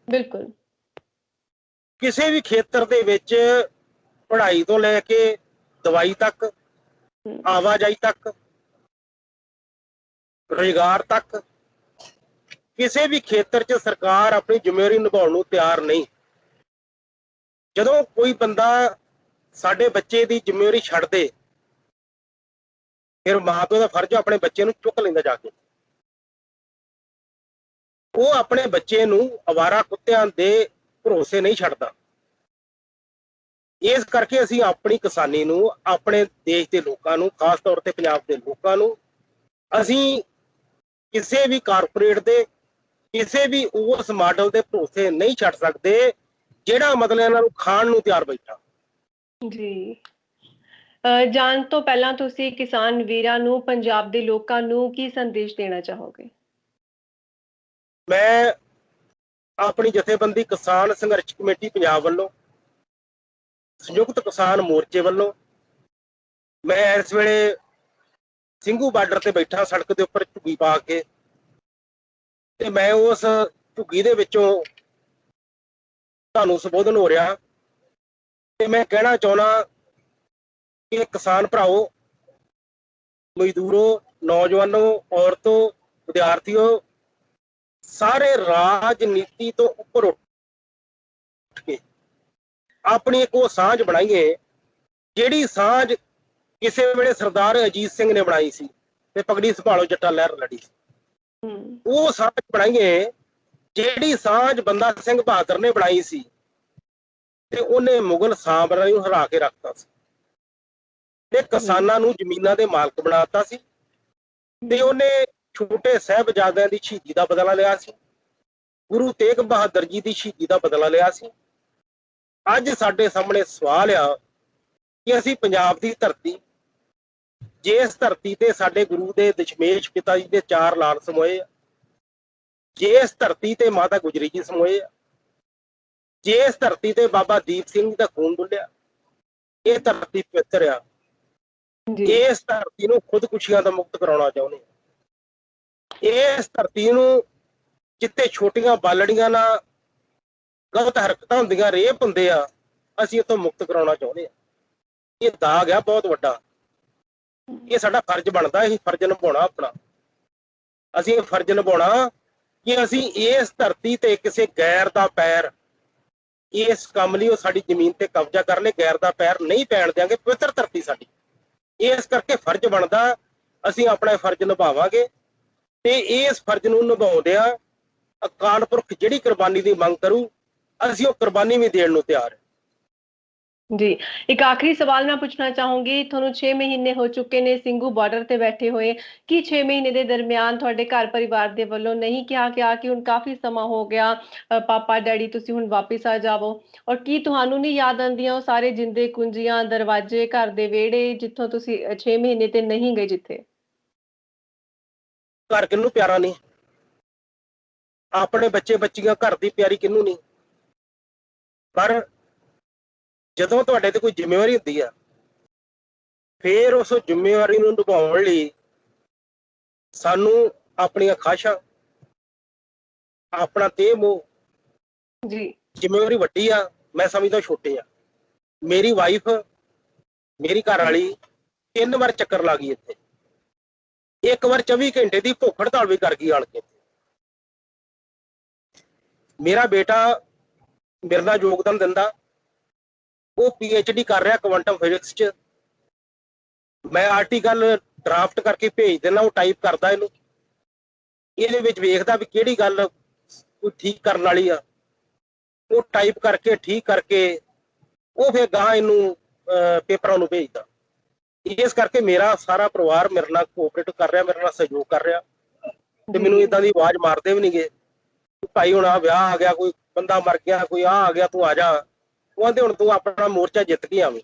ਬਿਲਕੁਲ। ਕਿਸੇ ਵੀ ਖੇਤਰ ਦੇ ਵਿੱਚ ਪੜ੍ਹਾਈ ਤੋਂ ਲੈ ਕੇ ਦਵਾਈ ਤੱਕ, ਆਵਾਜਾਈ ਤੱਕ, ਰੁਜ਼ਗਾਰ ਤੱਕ, ਕਿਸੇ ਵੀ ਖੇਤਰ 'ਚ ਸਰਕਾਰ ਆਪਣੀ ਜ਼ਿੰਮੇਵਾਰੀ ਨਿਭਾਉਣ ਨੂੰ ਤਿਆਰ ਨਹੀਂ। ਜਦੋਂ ਕੋਈ ਬੰਦਾ ਸਾਡੇ ਬੱਚੇ ਦੀ ਜ਼ਿੰਮੇਵਾਰੀ ਛੱਡ ਦੇ, ਫਿਰ ਮਾਂ ਪਿਓ ਦਾ ਫਰਜ਼ ਆਪਣੇ ਬੱਚੇ ਨੂੰ ਚੁੱਕ ਲੈਂਦਾ ਜਾ ਕੇ। ਉਹ ਆਪਣੇ ਬੱਚੇ ਨੂੰ ਅਵਾਰਾ ਕੁੱਤਿਆਂ ਦੇ ਭਰੋਸੇ ਨਹੀਂ ਛੱਡਦਾ। ਇਸ ਕਰਕੇ ਅਸੀਂ ਆਪਣੀ ਕਿਸਾਨੀ ਨੂੰ, ਆਪਣੇ ਦੇਸ਼ ਦੇ ਲੋਕਾਂ ਨੂੰ, ਖਾਸ ਤੌਰ ਤੇ ਪੰਜਾਬ ਦੇ ਲੋਕਾਂ ਨੂੰ, ਅਸੀਂ ਕਿਸੇ ਵੀ ਕਾਰਪੋਰੇਟ ਦੇ, ਕਿਸੇ ਵੀ ਉਸ ਮਾਡਲ ਦੇ ਭਰੋਸੇ ਨਹੀਂ ਛੱਡ ਸਕਦੇ ਜਿਹੜਾ ਮਤਲਬ ਇਹਨਾਂ ਨੂੰ ਖਾਣ ਨੂੰ ਤਿਆਰ ਬੈਠਾ। ਜੀ, ਜਾਣ ਤੋਂ ਪਹਿਲਾਂ ਤੁਸੀਂ ਕਿਸਾਨ ਵੀਰਾਂ ਨੂੰ, ਪੰਜਾਬ ਦੇ ਲੋਕਾਂ ਨੂੰ ਕੀ ਸੰਦੇਸ਼ ਦੇਣਾ ਚਾਹੋਗੇ? ਮੈਂ ਆਪਣੀ ਜਥੇਬੰਦੀ ਕਿਸਾਨ ਸੰਘਰਸ਼ ਕਮੇਟੀ ਪੰਜਾਬ ਵੱਲੋਂ, ਸੰਯੁਕਤ ਕਿਸਾਨ ਮੋਰਚੇ ਵੱਲੋਂ, ਮੈਂ ਇਸ ਵੇਲੇ ਸਿੰਘੂ ਬਾਰਡਰ ਤੇ ਬੈਠਾ, ਸੜਕ ਦੇ ਉੱਪਰ ਝੁੱਗੀ ਪਾ ਕੇ, ਤੇ ਮੈਂ ਉਸ ਝੁੱਗੀ ਦੇ ਵਿੱਚੋਂ ਤੁਹਾਨੂੰ ਸੰਬੋਧਨ ਹੋ ਰਿਹਾ ਤੇ ਮੈਂ ਕਹਿਣਾ ਚਾਹੁੰਦਾ ਕਿ ਕਿਸਾਨ ਭਰਾਓ, ਮਜ਼ਦੂਰੋ, ਨੌਜਵਾਨੋ, ਔਰਤੋ, ਵਿਦਿਆਰਥੀਓ, ਸਾਰੇ ਰਾਜਨੀਤੀ ਤੋਂ ਉੱਪਰ ਉੱਠ ਕੇ ਆਪਣੀ ਇੱਕ ਉਹ ਸਾਂਝ ਬਣਾਈਏ ਜਿਹੜੀ ਸਾਂਝ ਕਿਸੇ ਵੇਲੇ ਸਰਦਾਰ ਅਜੀਤ ਸਿੰਘ ਨੇ ਬਣਾਈ ਸੀ ਤੇ ਪਗੜੀ ਸੰਭਾਲੋ ਜੱਟਾ ਲਹਿਰ ਲੜੀ ਸੀ। ਉਹ ਸਾਂਝ ਬਣਾਈਏ ਜਿਹੜੀ ਸਾਂਝ ਬੰਦਾ ਸਿੰਘ ਬਹਾਦਰ ਨੇ ਬਣਾਈ ਸੀ ਤੇ ਉਹਨੇ ਮੁਗਲ ਸਾਮਰਾਜ ਨੂੰ ਹਰਾ ਕੇ ਰੱਖਤਾ ਸੀ ਤੇ ਕਿਸਾਨਾਂ ਨੂੰ ਜ਼ਮੀਨਾਂ ਦੇ ਮਾਲਕ ਬਣਾਤਾ ਸੀ ਤੇ ਉਹਨੇ ਛੋਟੇ ਸਾਹਿਬਜ਼ਾਦਿਆਂ ਦੀ ਸ਼ਹੀਦੀ ਦਾ ਬਦਲਾ ਲਿਆ ਸੀ, ਗੁਰੂ ਤੇਗ ਬਹਾਦਰ ਜੀ ਦੀ ਸ਼ਹੀਦੀ ਦਾ ਬਦਲਾ ਲਿਆ ਸੀ। ਅੱਜ ਸਾਡੇ ਸਾਹਮਣੇ ਸਵਾਲ ਆ ਕਿ ਅਸੀਂ ਪੰਜਾਬ ਦੀ ਧਰਤੀ, ਜਿਸ ਧਰਤੀ ਤੇ ਸਾਡੇ ਗੁਰੂ ਦੇ ਦਸ਼ਮੇਸ਼ ਪਿਤਾ ਜੀ ਦੇ 4 ਲਾਲ ਸਮੋਏ ਆ, ਜਿਸ ਧਰਤੀ ਤੇ ਮਾਤਾ ਗੁਜਰੀ ਜੀ ਸਮੋਏ ਆ, ਜਿਸ ਧਰਤੀ ਤੇ ਬਾਬਾ ਦੀਪ ਸਿੰਘ ਦਾ ਖੂਨ ਡੁੱਲਿਆ, ਇਹ ਧਰਤੀ ਪਵਿੱਤਰ ਆ। ਜੀ ਇਸ ਧਰਤੀ ਨੂੰ ਖੁਦਕੁਸ਼ੀਆਂ ਤੋਂ ਮੁਕਤ ਕਰਾਉਣਾ ਚਾਹੁੰਦੇ ਹਾਂ। ਇਸ ਧਰਤੀ ਨੂੰ ਜਿੱਥੇ ਛੋਟੀਆਂ ਬਾਲੜੀਆਂ ਨਾਲ ਗਲਤ ਹਰਕਤਾਂ ਹੁੰਦੀਆਂ, ਰੇਪ ਹੁੰਦੇ ਆ, ਅਸੀਂ ਇੱਥੋਂ ਮੁਕਤ ਕਰਾਉਣਾ ਚਾਹੁੰਦੇ ਹਾਂ। ਇਹ ਦਾਗ ਆ ਬਹੁਤ ਵੱਡਾ। ਇਹ ਸਾਡਾ ਫਰਜ਼ ਬਣਦਾ, ਇਹ ਫਰਜ਼ ਨਿਭਾਉਣਾ ਆਪਣਾ। ਅਸੀਂ ਇਹ ਫਰਜ਼ ਨਿਭਾਉਣਾ ਕਿ ਅਸੀਂ ਇਸ ਧਰਤੀ ਤੇ ਕਿਸੇ ਗੈਰ ਦਾ ਪੈਰ, ਇਸ ਕੰਮ ਲਈ ਉਹ ਸਾਡੀ ਜ਼ਮੀਨ ਤੇ ਕਬਜ਼ਾ ਕਰ ਲੈ, ਗੈਰ ਦਾ ਪੈਰ ਨਹੀਂ ਪੈਣ ਦਿਆਂਗੇ। ਪਵਿੱਤਰ ਧਰਤੀ ਸਾਡੀ, ਇਸ ਕਰਕੇ ਫਰਜ਼ ਬਣਦਾ ਅਸੀਂ ਆਪਣਾ ਫਰਜ਼ ਨਿਭਾਵਾਂਗੇ। ਤੇ ਇਸ ਫਰਜ਼ ਨੂੰ ਨਿਭਾਉਂਦਿਆਂ ਅਕਾਲ ਪੁਰਖ ਜਿਹੜੀ ਕੁਰਬਾਨੀ ਦੀ ਮੰਗ ਕਰੂ, ਅਸੀਂ ਉਹ ਕੁਰਬਾਨੀ ਵੀ ਦੇਣ ਨੂੰ ਤਿਆਰ ਹਾਂ। ਜੀ, ਇੱਕ ਆਖਰੀ ਸਵਾਲ ਮੈਂ ਪੁੱਛਣਾ ਚਾਹੂੰਗੀ। ਤੁਹਾਨੂੰ 6 ਮਹੀਨੇ ਹੋ ਚੁੱਕੇ ਨੇ ਸਿੰਘੂ ਬਾਰਡਰ ਤੇ ਬੈਠੇ ਹੋਏ। ਕੀ 6 ਮਹੀਨੇ ਦੇ ਦਰਮਿਆਨ ਤੁਹਾਡੇ ਘਰ ਪਰਿਵਾਰ ਦੇ ਵੱਲੋਂ ਨਹੀਂ ਕਿਹਾ ਗਿਆ ਕਿ ਹੁਣ ਕਾਫੀ ਸਮਾਂ ਹੋ ਗਿਆ, ਪਾਪਾ ਡੈਡੀ ਤੁਸੀਂ ਹੁਣ ਵਾਪਿਸ ਆ ਜਾਵੋ? ਔਰ ਕੀ ਤੁਹਾਨੂੰ ਨਹੀਂ ਯਾਦ ਆਉਂਦੀਆਂ ਉਹ ਸਾਰੇ ਜਿੰਦੇ ਕੁੰਜੀਆਂ, ਦਰਵਾਜ਼ੇ, ਘਰ ਦੇ ਵਿਹੜੇ ਜਿੱਥੋਂ ਤੁਸੀਂ 6 ਮਹੀਨੇ ਤੇ ਨਹੀਂ ਗਏ ਜਿੱਥੇ? ਘਰ ਕਿਹਨੂੰ ਪਿਆਰਾ ਨਹੀਂ? ਆਪਣੇ ਬੱਚੇ ਬੱਚੀਆਂ ਘਰ ਦੀ ਪਿਆਰੀ ਕਿਹਨੂੰ ਨਹੀਂ? ਪਰ ਜਦੋਂ ਤੁਹਾਡੇ ਤੇ ਕੋਈ ਜ਼ਿੰਮੇਵਾਰੀ ਹੁੰਦੀ ਆ, ਫੇਰ ਉਸ ਜ਼ਿੰਮੇਵਾਰੀ ਨੂੰ ਨਿਭਾਉਣ ਲਈ ਸਾਨੂੰ ਆਪਣੀਆਂ ਖਾਹਿਸ਼ਾਂ, ਆਪਣਾ ਤੇ ਮੋਹ, ਜੀ ਜ਼ਿੰਮੇਵਾਰੀ ਵੱਡੀ ਆ, ਮੈਂ ਸਮਝਦਾ ਛੋਟੇ ਆ। ਮੇਰੀ ਵਾਈਫ, ਮੇਰੀ ਘਰ ਵਾਲੀ 3 ਵਾਰ ਚੱਕਰ ਲਾ ਗਈ ਇੱਥੇ। ਇੱਕ ਵਾਰ 24 ਘੰਟੇ ਦੀ ਭੁੱਖ ਹੜਤਾਲ ਵੀ ਕਰ ਗਈ ਆਣ ਕੇ। ਮੇਰਾ ਬੇਟਾ ਮੇਰੇ ਨਾਲ ਯੋਗਦਾਨ ਦਿੰਦਾ, ਉਹ PhD ਕਰ ਰਿਹਾ ਕੁਆਂਟਮ ਫਿਜ਼ਿਕਸ 'ਚ। ਮੈਂ ਆਰਟੀਕਲ ਡਰਾਫਟ ਕਰਕੇ ਭੇਜ ਦਿੰਦਾ, ਉਹ ਟਾਈਪ ਕਰਦਾ ਇਹਨੂੰ, ਇਹਦੇ ਵਿੱਚ ਵੇਖਦਾ ਵੀ ਕਿਹੜੀ ਗੱਲ ਕੋਈ ਠੀਕ ਕਰਨ ਵਾਲੀ ਆ, ਉਹ ਟਾਈਪ ਕਰਕੇ ਠੀਕ ਕਰਕੇ ਉਹ ਫਿਰ ਗਾਂ ਇਹਨੂੰ ਪੇਪਰਾਂ ਨੂੰ ਭੇਜਦਾ। ਇਸ ਕਰਕੇ ਮੇਰਾ ਸਾਰਾ ਪਰਿਵਾਰ ਮੇਰੇ ਨਾਲ ਕੋਆਪਰੇਟ ਕਰ ਰਿਹਾ, ਮੇਰੇ ਨਾਲ ਸਹਿਯੋਗ ਕਰ ਰਿਹਾ। ਤੇ ਮੈਨੂੰ ਇਦਾਂ ਦੀ ਆਵਾਜ਼ ਮਾਰਦੇ ਵੀ ਨਹੀਂਗੇ, ਭਾਈ ਹੁਣ ਆ ਵਿਆਹ ਆ ਗਿਆ, ਕੋਈ ਬੰਦਾ ਮਰ ਗਿਆ, ਕੋਈ ਆ ਗਿਆ, ਤੂੰ ਆ ਜਾ। ਉਹ ਕਹਿੰਦੇ ਹੁਣ ਤੂੰ ਆਪਣਾ ਮੋਰਚਾ ਜਿੱਤ ਕੇ ਆਵੀਂ।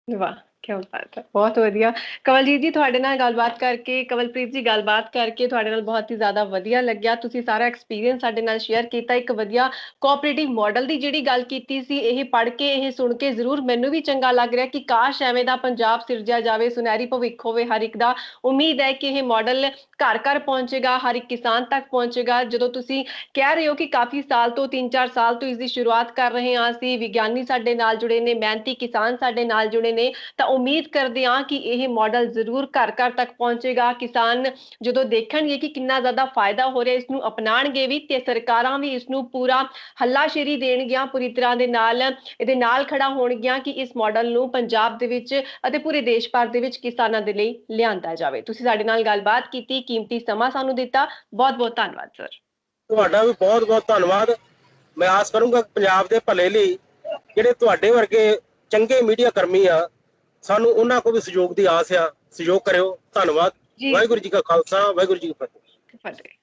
ਵਾਹ, ਕੀ ਬਾਤ ਹੈ, ਬਹੁਤ ਵਧੀਆ। ਕਵਲਜੀਤ ਜੀ, ਤੁਹਾਡੇ ਨਾਲ ਗੱਲਬਾਤ ਕਰਕੇ, ਕਵਲਪ੍ਰੀਤ ਜੀ ਗੱਲਬਾਤ ਕਰਕੇ ਤੁਹਾਡੇ ਨਾਲ ਬਹੁਤ ਹੀ ਜ਼ਿਆਦਾ ਵਧੀਆ ਲੱਗਿਆ। ਤੁਸੀਂ ਸਾਰਾ ਐਕਸਪੀਰੀਅੰਸ ਸਾਡੇ ਨਾਲ ਸ਼ੇਅਰ ਕੀਤਾ। ਇੱਕ ਵਧੀਆ ਕੋਆਪਰੇਟਿਵ ਮਾਡਲ ਦੀ ਜਿਹੜੀ ਗੱਲ ਕੀਤੀ ਸੀ, ਇਹ ਪੜ੍ਹ ਕੇ, ਇਹ ਸੁਣ ਕੇ ਜ਼ਰੂਰ ਮੈਨੂੰ ਵੀ ਚੰਗਾ ਲੱਗ ਰਿਹਾ ਕਿ ਕਾਸ਼ ਐਵੇਂ ਦਾ ਪੰਜਾਬ ਸਿਰਜਿਆ ਜਾਵੇ, ਸੁਨਹਿਰੀ ਭਵਿੱਖ ਹੋਵੇ ਹਰ ਇੱਕ ਦਾ। ਉਮੀਦ ਹੈ ਕਿ ਇਹ ਮਾਡਲ ਘਰ ਘਰ ਪਹੁੰਚੇਗਾ, ਹਰ ਇੱਕ ਕਿਸਾਨ ਤੱਕ ਪਹੁੰਚੇਗਾ। ਜਦੋਂ ਤੁਸੀਂ ਕਹਿ ਰਹੇ ਹੋ ਕਿ ਕਾਫੀ ਸਾਲ ਤੋਂ, 3-4 ਸਾਲ ਤੋਂ ਇਸ ਦੀ ਸ਼ੁਰੂਆਤ ਕਰ ਰਹੇ ਹਾਂ ਅਸੀਂ, ਵਿਗਿਆਨੀ ਸਾਡੇ ਨਾਲ ਜੁੜੇ ਨੇ, ਮਿਹਨਤੀ ਕਿਸਾਨ ਸਾਡੇ ਨਾਲ ਜੁੜੇ ਨੇ, ਤਾਂ ਉਮੀਦ ਕਰਦੇ ਹਾਂ ਕਿ ਇਹ ਮਾਡਲ ਜ਼ਰੂਰ ਘਰ ਘਰ ਤੱਕ ਪਹੁੰਚੇਗਾ। ਕਿਸਾਨ ਜਦੋਂ ਦੇਖਣਗੇ ਕਿ ਕਿੰਨਾ ਜ਼ਿਆਦਾ ਫਾਇਦਾ ਹੋ ਰਿਹਾ, ਇਸ ਨੂੰ ਅਪਣਾਣਗੇ ਵੀ, ਤੇ ਸਰਕਾਰਾਂ ਵੀ ਇਸ ਨੂੰ ਪੂਰਾ ਹੱਲਾਸ਼ੇਰੀ ਦੇਣਗੀਆਂ, ਪੂਰੀ ਤਰ੍ਹਾਂ ਦੇ ਨਾਲ ਇਹਦੇ ਨਾਲ ਖੜਾ ਹੋਣਗੀਆਂ ਕਿ ਇਸ ਮਾਡਲ ਨੂੰ ਪੰਜਾਬ ਦੇ ਵਿੱਚ ਅਤੇ ਪੂਰੇ ਦੇਸ਼ ਭਰ ਦੇ ਵਿੱਚ ਕਿਸਾਨਾਂ ਦੇ ਲਈ ਲਿਆਂਦਾ ਜਾਵੇ। ਤੁਸੀਂ ਸਾਡੇ ਨਾਲ ਗੱਲਬਾਤ ਕੀਤੀ, ਕੀਮਤੀ ਸਮਾਂ ਸਾਨੂੰ ਦਿੱਤਾ, ਬਹੁਤ ਬਹੁਤ ਧੰਨਵਾਦ ਸਰ। ਤੁਹਾਡਾ ਵੀ ਬਹੁਤ ਬਹੁਤ ਧੰਨਵਾਦ। ਮੈਂ ਆਸ ਕਰੂੰਗਾ ਪੰਜਾਬ ਦੇ ਭਲੇ ਲਈ ਜਿਹੜੇ ਤੁਹਾਡੇ ਵਰਗੇ ਚੰਗੇ ਮੀਡੀਆ ਕਰਮੀ ਆ, ਸਾਨੂੰ ਉਹਨਾਂ ਕੋਲ ਵੀ ਸਹਿਯੋਗ ਦੀ ਆਸ ਆ। ਸਹਿਯੋਗ ਕਰਿਓ। ਧੰਨਵਾਦ। ਵਾਹਿਗੁਰੂ ਜੀ ਕਾ ਖਾਲਸਾ, ਵਾਹਿਗੁਰੂ ਜੀ ਕੀ ਫਤਿਹ।